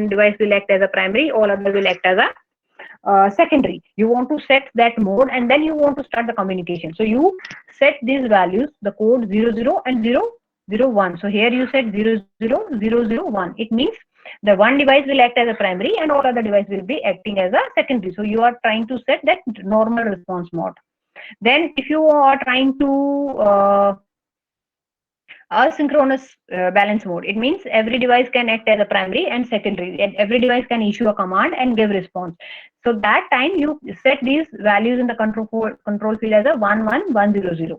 device will act as a primary, all other will act as a secondary. You want to set that mode and then you want to start the communication. So you set these values, the code 00 and 001. So here you set 00001. It means the one device will act as a primary and all other devices will be acting as a secondary. So you are trying to set that normal response mode. Then if you are trying to asynchronous balance mode, it means every device can act as a primary and secondary, and every device can issue a command and give response. So that time you set these values in the control field as a 11100.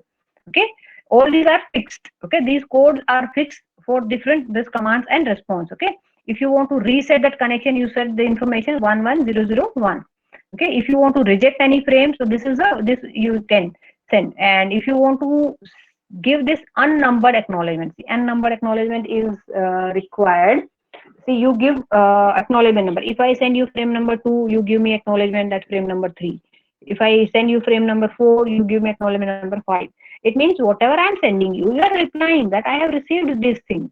Okay, all these are fixed. Okay, these codes are fixed for different this commands and response. Okay, if you want to reset that connection, you set the information 11001. Okay, if you want to reject any frame, so this you can send. And if you want to give this unnumbered acknowledgement, see, unnumbered acknowledgement is required. See, you give acknowledgement number. If I send you frame number 2, you give me acknowledgement that frame number 3. If I send you frame number 4, you give me acknowledgement number 5. It means whatever I am sending you, you are replying that I have received this thing.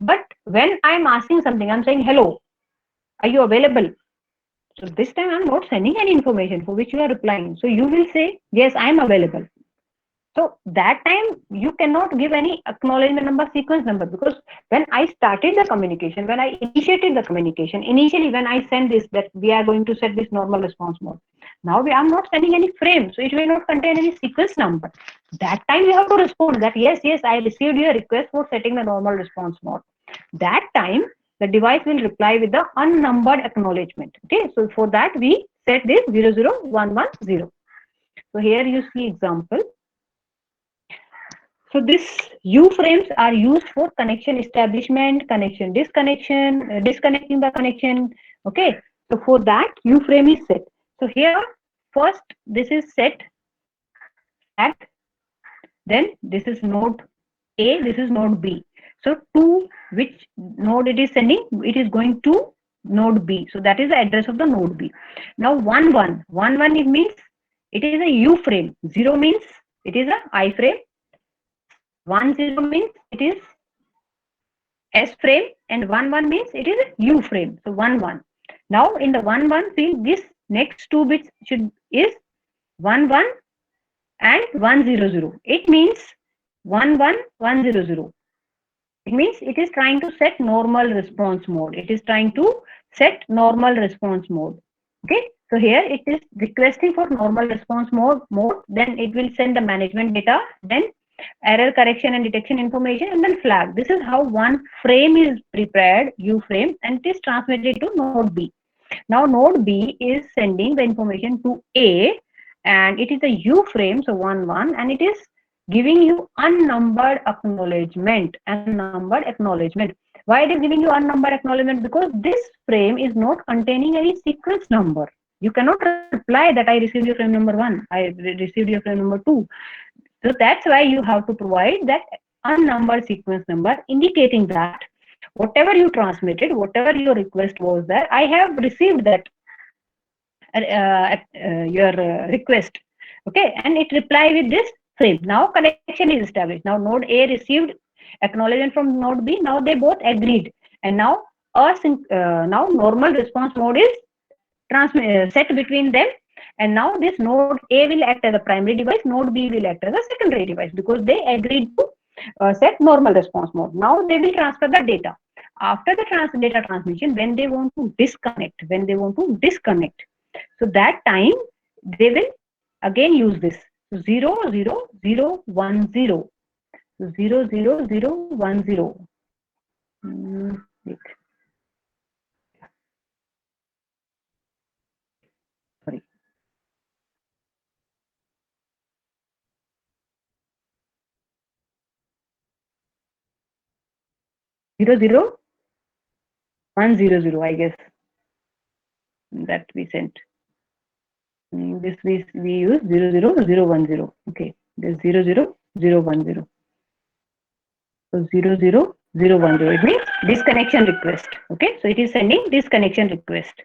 But when I am asking something, I am saying hello, are you available? So this time I am not sending any information for which you are replying. So you will say yes, I am available. So that time you cannot give any acknowledgement number, sequence number, because when I started the communication, when I initiated the communication, initially when I send this, that we are going to set this normal response mode. Now I'm not sending any frame, so it will not contain any sequence number. That time you have to respond that yes, I received your request for setting the normal response mode. That time the device will reply with the unnumbered acknowledgement. Okay, so for that we set this 00110. So here you see example. So these U frames are used for connection establishment, connection disconnection, disconnecting the connection. Okay, so for that U frame is set. So here first this is set at, then this is node A, this is node B. So to which node it is sending? It is going to node B. So that is the address of the node B. Now 1 1 1 1 it means it is a U frame. 0 means it is a I frame. 1 0 means it is S frame, and 1 1 means it is a U frame. So 1 1. Now in the 1 1 field, this next two bits is 1 1 and 1 0 0. It means 1 1 1 0 0. It means it is trying to set normal response mode. It is trying to set normal response mode. Okay. So here it is requesting for normal response mode. Then it will send the management data, then error correction and detection information, and then flag. This is how one frame is prepared, U frame, and it is transmitted to node B. Now node B is sending the information to A, and it is a U frame, so 1 1, and it is giving you unnumbered acknowledgement. Why it is giving you unnumbered acknowledgement? Because this frame is not containing any sequence number. You cannot reply that I received your frame number 1, I received your frame number 2. So that's why you have to provide that unnumbered sequence number, indicating that whatever you transmitted, whatever your request was, that I have received that your request. Okay, and it reply with this frame. Now connection is established. Now node A received acknowledgement from node B. Now they both agreed, and now now normal response mode is set between them. And now this node A will act as a primary device, node B will act as a secondary device, because they agreed to set normal response mode. Now they will transfer the data. After the data transmission, when they want to disconnect, so that time they will again use this 0 0 0 1 0. 0 0 0 1 0. Wait. Sorry. 0 0 1 0 0, I guess, that we sent. This we use 0 0 0 1 0. Okay, this 0 0 0 1 0. So 0 0 0 1 0. It means disconnection request. Okay, so it is sending disconnection request.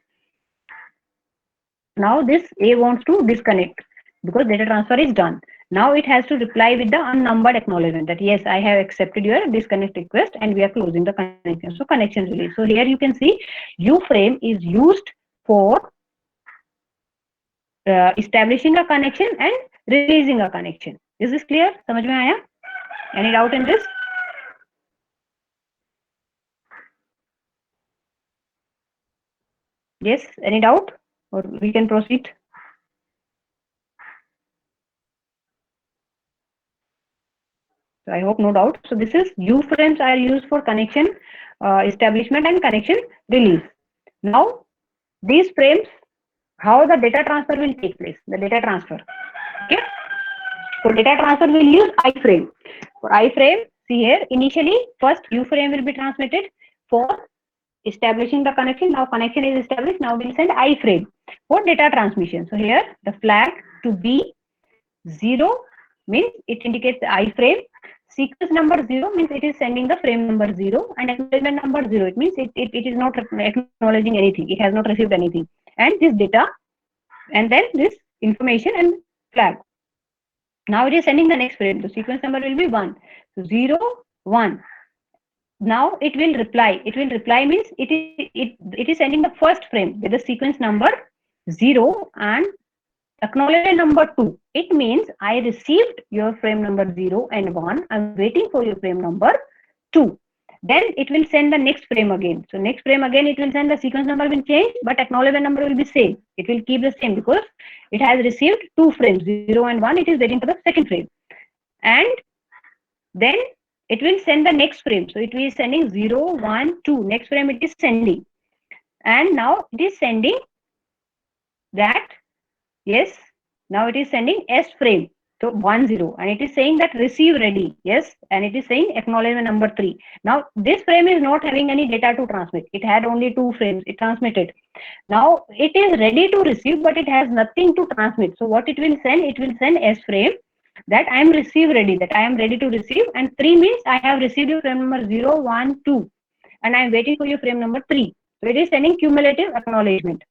Now this A wants to disconnect because data transfer is done. Now it has to reply with the unnumbered acknowledgement that yes, I have accepted your disconnect request and we are closing the connection. So connection release. So here you can see U frame is used for establishing a connection and releasing a connection. Is this clear? समझ में आया? Any doubt in this? Yes, any doubt? Or we can proceed? So I hope no doubt. So this is U frames are used for connection establishment and connection release. Now these frames, how the data transfer will take place? The data transfer. Okay. So data transfer will use I frame. For I frame, see here, initially first U frame will be transmitted for establishing the connection. Now connection is established. Now we'll send I frame for data transmission. So here the flag to be 0 means it indicates the I frame. Sequence number 0 means it is sending the frame number 0, and acknowledgement number 0, it means it is not acknowledging anything, it has not received anything, and this data and then this information and flag. Now it is sending the next frame. The sequence number will be 1. So 0 1. Now it will reply. It will reply means it is sending the first frame with the sequence number 0 and acknowledgement number 2. It means I received your frame number 0 and 1. I'm waiting for your frame number 2. Then it will send the next frame again. So next frame again it will send, the sequence number will change, but acknowledgement number will be same. It will keep the same because it has received 2 frames, 0 and 1. It is waiting for the second frame. And then it will send the next frame. So it will be sending 0, 1, 2. Next frame it is sending. And now it is sending that, yes, now it is sending S frame. So 1 0, and it is saying that receive ready, yes, and it is saying acknowledgement number 3. Now this frame is not having any data to transmit. It had only 2 frames. It transmitted. Now it is ready to receive, but it has nothing to transmit. So what it will send? It will send S frame that I am receive ready, that I am ready to receive, and 3 means I have received your frame number 0, 1, 2, and I am waiting for your frame number 3. So it is sending cumulative acknowledgement.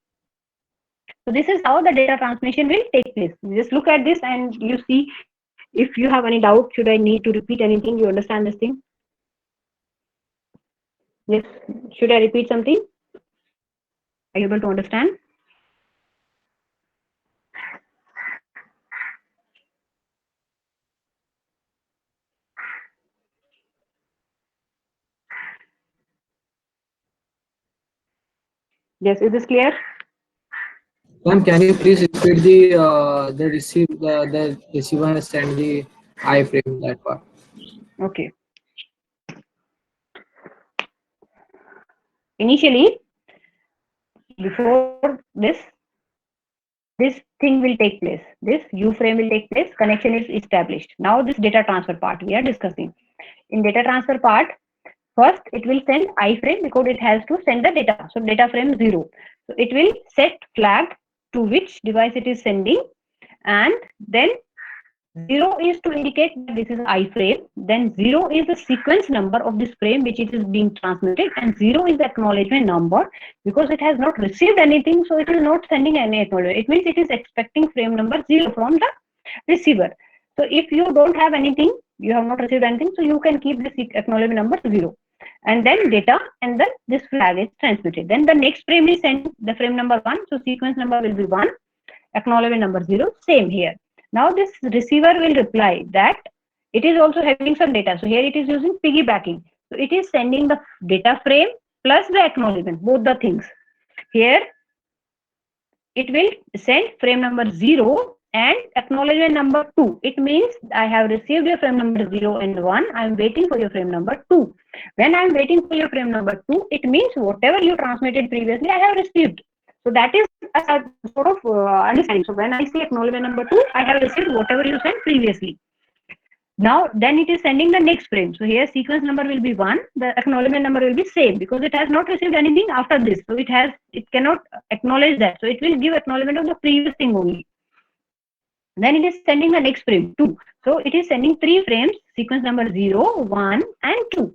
So this is how the data transmission will take place. Just look at this and you see if you have any doubt, should I need to repeat anything? You understand this thing? Yes. Should I repeat something? Are you able to understand? Yes, is this clear? Ma'am, can you please repeat the receiver has sent the iframe, that part? Okay. Initially, before this thing will take place. This U frame will take place. Connection is established. Now this data transfer part we are discussing. In data transfer part, first it will send iframe because it has to send the data. So data frame 0. So it will set flag to which device it is sending, and then 0 is to indicate that this is iframe, then 0 is the sequence number of this frame which it is being transmitted, and 0 is the acknowledgement number because it has not received anything, so it is not sending any acknowledgement. It means it is expecting frame number 0 from the receiver. So if you don't have anything, you have not received anything, so you can keep this acknowledgement number 0. And then data and then this flag is transmitted. Then the next frame is sent, the frame number 1, so sequence number will be 1, acknowledgement number 0, same here. Now this receiver will reply that it is also having some data. So here it is using piggybacking. So it is sending the data frame plus the acknowledgement, both the things. Here it will send frame number 0 and acknowledgement number 2. It means I have received your frame number 0 and 1. I am waiting for your frame number 2. When I am waiting for your frame number 2, it means whatever you transmitted previously, I have received. So that is a sort of understanding. So when I say acknowledgement number 2, I have received whatever you sent previously. Now then it is sending the next frame. So here sequence number will be 1, the acknowledgement number will be same because it has not received anything after this. So it cannot acknowledge that. So it will give acknowledgement of the previous thing only. Then it is sending the next frame 2. So it is sending 3 frames, sequence number 0, 1 and 2.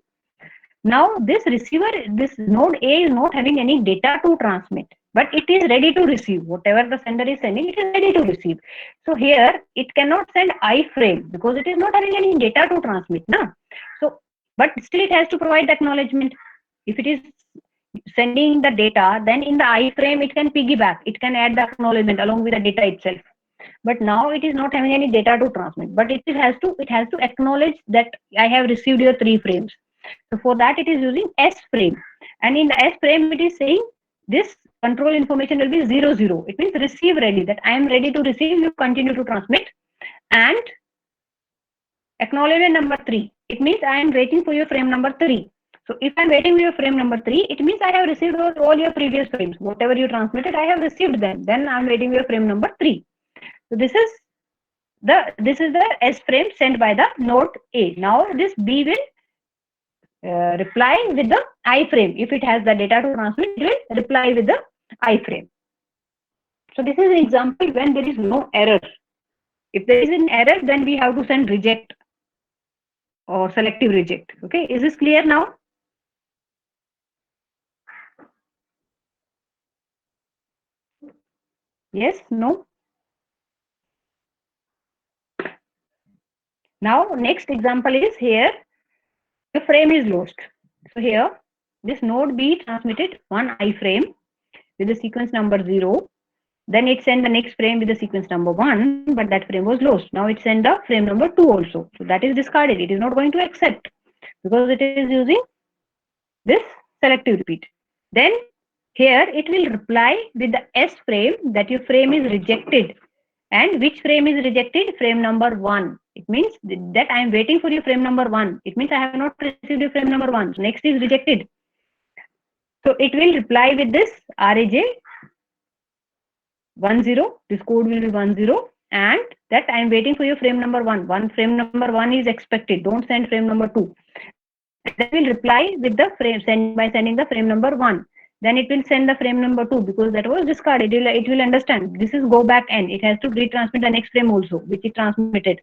Now this receiver, this node A is not having any data to transmit, but it is ready to receive. Whatever the sender is sending, it is ready to receive. So here it cannot send iframe because it is not having any data to transmit. No? So, but still it has to provide the acknowledgement. If it is sending the data, then in the iframe it can piggyback. It can add the acknowledgement along with the data itself. But now it is not having any data to transmit, but it has to acknowledge that I have received your 3 frames. So for that it is using S frame, and in the S frame it is saying this control information will be 0, 0. It means receive ready, that I am ready to receive, you continue to transmit. And acknowledgement number 3, it means I am waiting for your frame number 3. So if I am waiting for your frame number 3, it means I have received all your previous frames. Whatever you transmitted, I have received them. Then I am waiting for your frame number 3. So this is the S frame sent by the node A. Now this B will reply with the iframe. If it has the data to transmit, it will reply with the iframe. So this is an example when there is no error. If there is an error, then we have to send reject or selective reject. Okay, is this clear now? Yes, no? Now next example is here, the frame is lost. So here this node B transmitted one iframe with the sequence number 0. Then it sent the next frame with the sequence number 1, but that frame was lost. Now it sent the frame number 2 also. So that is discarded. It is not going to accept because it is using this selective repeat. Then here it will reply with the S frame that your frame is rejected. And which frame is rejected? Frame number 1. It means that I am waiting for your frame number 1. It means I have not received your frame number 1. So next is rejected. So it will reply with this RAJ 10. This code will be 10, and that I am waiting for your frame number 1. Frame number 1 is expected. Don't send frame number 2. That will reply with the frame by sending the frame number 1. Then it will send the frame number 2 because that was discarded. It will understand this is go back N. It has to retransmit the next frame also, which it transmitted.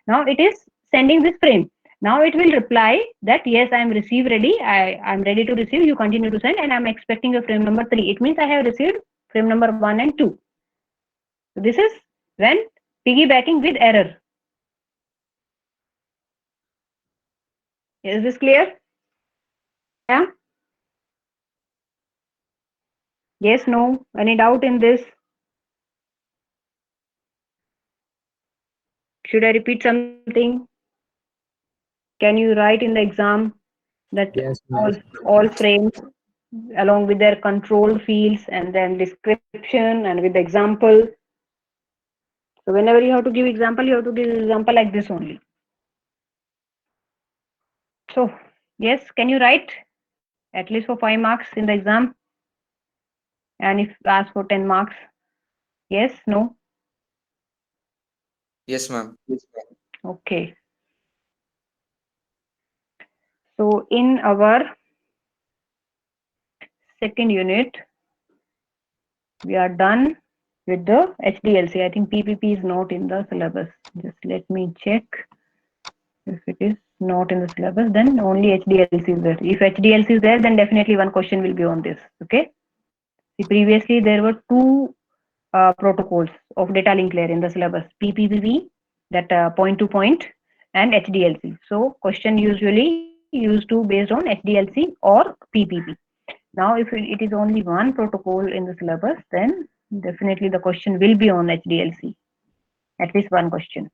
Now it is sending this frame. Now it will reply that yes, I am ready. I'm ready to receive. You continue to send, and I'm expecting a frame number 3. It means I have received frame number 1 and 2. So this is when piggybacking with error. Is this clear? Yeah? Yes, no? Any doubt in this? Should I repeat something? Can you write in the exam that Yes, all, ma'am. all frames along with their control fields and then description and with the example? So whenever you have to give example, you have to give example like this only. So yes, can you write at least for 5 marks in the exam? And if asked for 10 marks, yes, no? Yes, ma'am. Okay. So in our second unit, we are done with the HDLC. I think PPP is not in the syllabus. Just let me check. If it is not in the syllabus, then only HDLC is there. If HDLC is there, then definitely one question will be on this. Okay. See, previously there were two protocols of data link layer in the syllabus: PPPP, that point to point, and HDLC. So question usually used to based on HDLC or PPP. Now, if it is only one protocol in the syllabus, then definitely the question will be on HDLC. At least one question.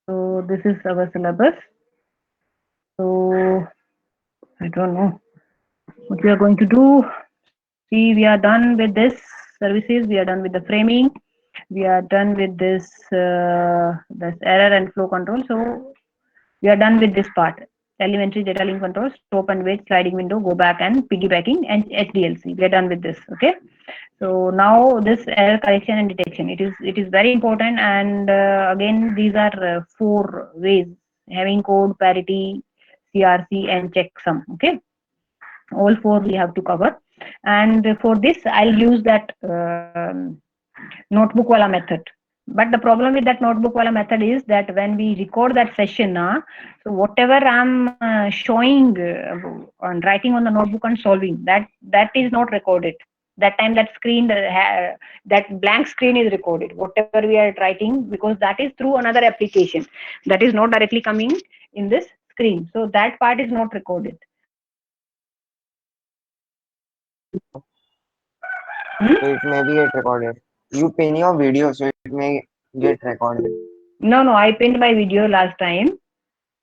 So this is our syllabus. So I don't know what we are going to do. See, we are done with this services. We are done with the framing. We are done with this error and flow control. So we are done with this part: elementary data link control, stop and wait, sliding window, go back, and piggybacking, and HDLC. We are done with this. Okay. So now this error correction and detection. It is very important. And again, these are 4 ways: having code, parity, CRC, and checksum. Okay. All 4 we have to cover. And for this, I'll use that notebook wala method. But the problem with that notebook wala method is that when we record that session, so whatever I'm showing on writing on the notebook and solving, that is not recorded. That time that screen, that blank screen is recorded. Whatever we are writing, because that is through another application. That is not directly coming in this screen. So that part is not recorded. So it may be get recorded. You pin your video, so it may get recorded. No, I pinned my video last time.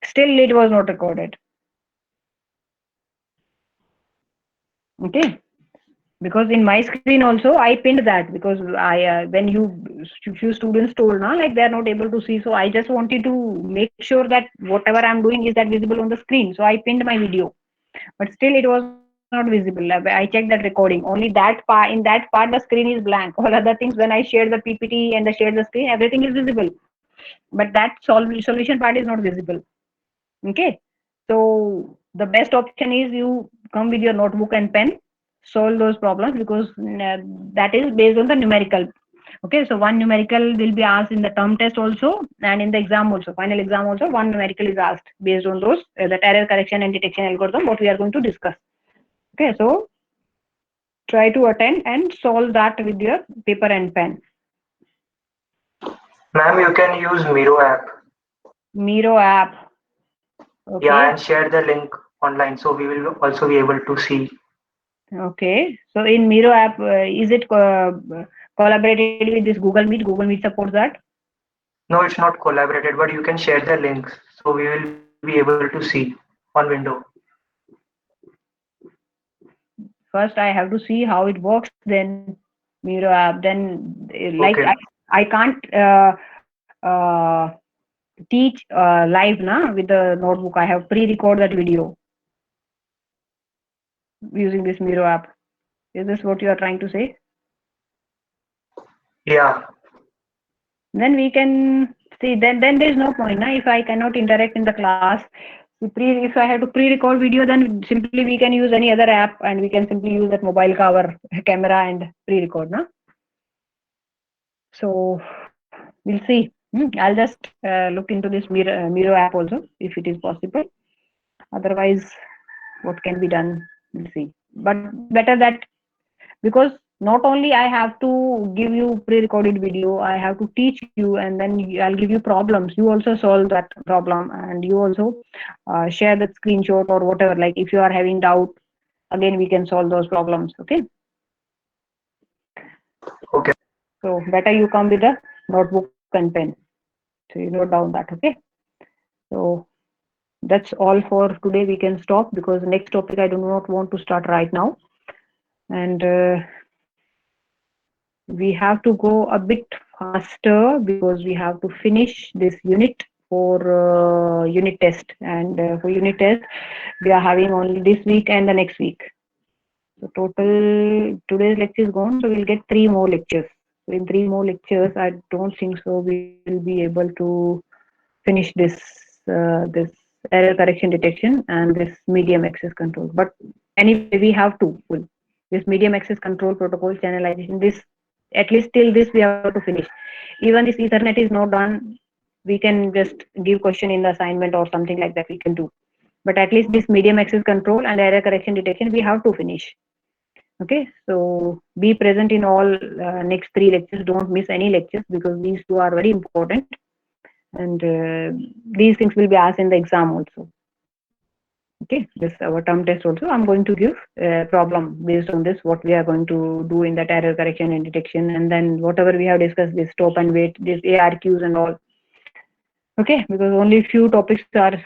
Still, it was not recorded. Okay. Because in my screen also, I pinned that because I when few students told like they are not able to see. So I just wanted to make sure that whatever I'm doing is that visible on the screen. So I pinned my video, but still it was not visible. I checked that recording. Only that part, in that part, the screen is blank. All other things, when I shared the PPT and shared the screen, everything is visible. But that solution part is not visible. Okay. So the best option is you come with your notebook and pen, solve those problems, because that is based on the numerical. Okay, so one numerical will be asked in the term test also, and in the exam also, final exam also, one numerical is asked based on those that error correction and detection algorithm what we are going to discuss. Okay, so try to attend and solve that with your paper and pen. Ma'am, you can use Miro app. Miro app. Okay. Yeah, and share the link online, so we will also be able to see. Okay, so in Miro app, is it collaborated with this Google Meet? Google Meet supports that? No, it's not collaborated, but you can share the links, so we will be able to see on window. First, I have to see how it works. Then Miro app. Then like Okay. I can't teach live with the notebook. I have pre-record that video using this Miro app. Is this what you are trying to say? Yeah. Then we can see. Then there is no point. If I cannot interact in the class, if I have to pre-record video, then simply we can use any other app and we can simply use that mobile cover camera and pre-record. So We'll see. I'll just look into this Miro app also if it is possible. Otherwise, what can be done? We'll see. But better that, because not only I have to give you pre-recorded video, I have to teach you, and then I'll give you problems. You also solve that problem, and you also share that screenshot or whatever. Like if you are having doubt, again we can solve those problems. Okay. Okay. So better you come with a notebook and pen. So you note down that. Okay. So that's all for today. We can stop because the next topic I do not want to start right now, and we have to go a bit faster because we have to finish this unit for unit test, and for unit test we are having only this week and the next week. So total today's lecture is gone, so we'll get 3 more lectures. So in 3 more lectures I don't think so we will be able to finish this error correction detection and this medium access control. But anyway, we have to full this medium access control protocol channelization. This at least till this we have to finish. Even this Ethernet is not done, we can just give question in the assignment or something like that we can do. But at least this medium access control and error correction detection we have to finish. Okay, so be present in all next 3 lectures. Don't miss any lectures because these 2 are very important, and these things will be asked in the exam also. Okay, this our term test also. I'm going to give a problem based on this, what we are going to do in that error correction and detection, and then whatever we have discussed, this stop and wait, this ARQs and all. Okay, because only few topics are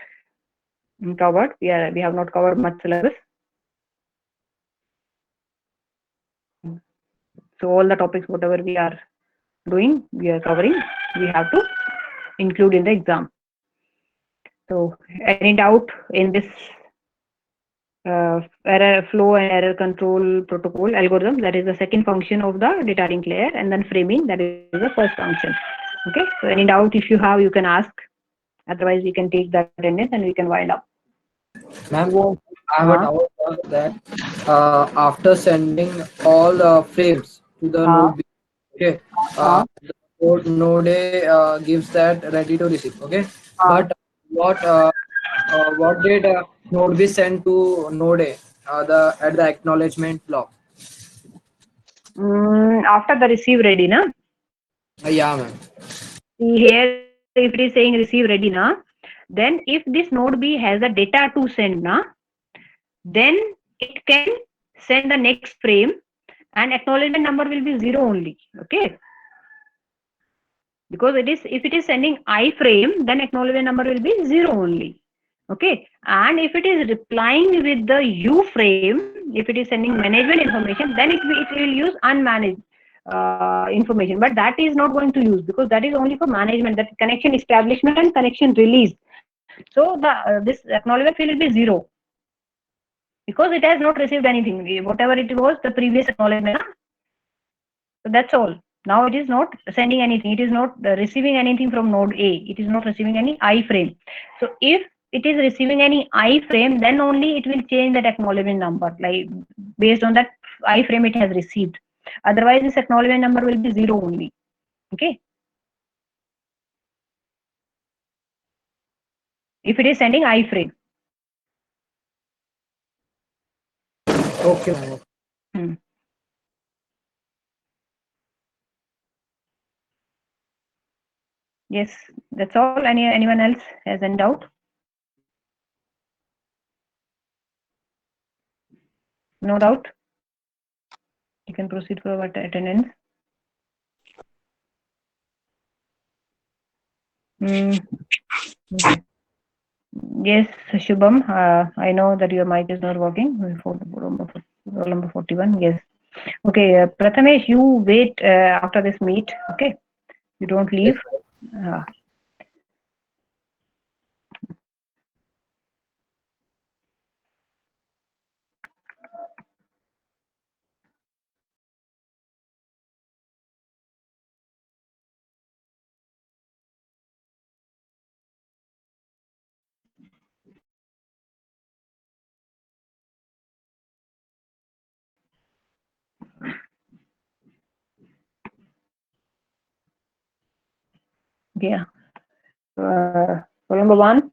covered. We have not covered much syllabus. So all the topics, whatever we are doing, we are covering, we have to include in the exam. So any doubt in this error flow and error control protocol algorithm? That is the second function of the data link layer, and then framing, that is the first function. Okay, so any doubt if you have, you can ask. Otherwise we can take that attendance and we can wind up. Ma'am, I have a doubt that after sending all frames to the node B, okay, node A gives that ready to receive, okay, but what what did node B send to node A the at the acknowledgement block? After the receive ready, na? Yeah, ma'am. See here, if it is saying receive ready, na, then if this node B has a data to send, na, then it can send the next frame and acknowledgement number will be 0 only. Okay, because it is, if it is sending I frame, then acknowledgement number will be 0 only. Okay, and if it is replying with the U frame, if it is sending management information, then it will use unmanaged information, but that is not going to use because that is only for management, that connection establishment and connection release. So the this acknowledgement field will be 0 because it has not received anything, whatever it was the previous acknowledgement. So that's all. Now it is not sending anything, it is not receiving anything from node A, it is not receiving any I frame. So if it is receiving any I frame, then only it will change that acknowledgement number, like based on that I frame it has received. Otherwise this acknowledgement number will be 0 only. Okay, if it is sending I frame. Okay, ma'am. Hmm. Yes, that's all. Anyone else has any doubt? No doubt. You can proceed for attendance. Okay. Yes, Shubham, I know that your mic is not working. Roll number 41. Yes. Okay, Prathamesh, you wait after this meet. Okay, you don't leave. Yeah. So number 1,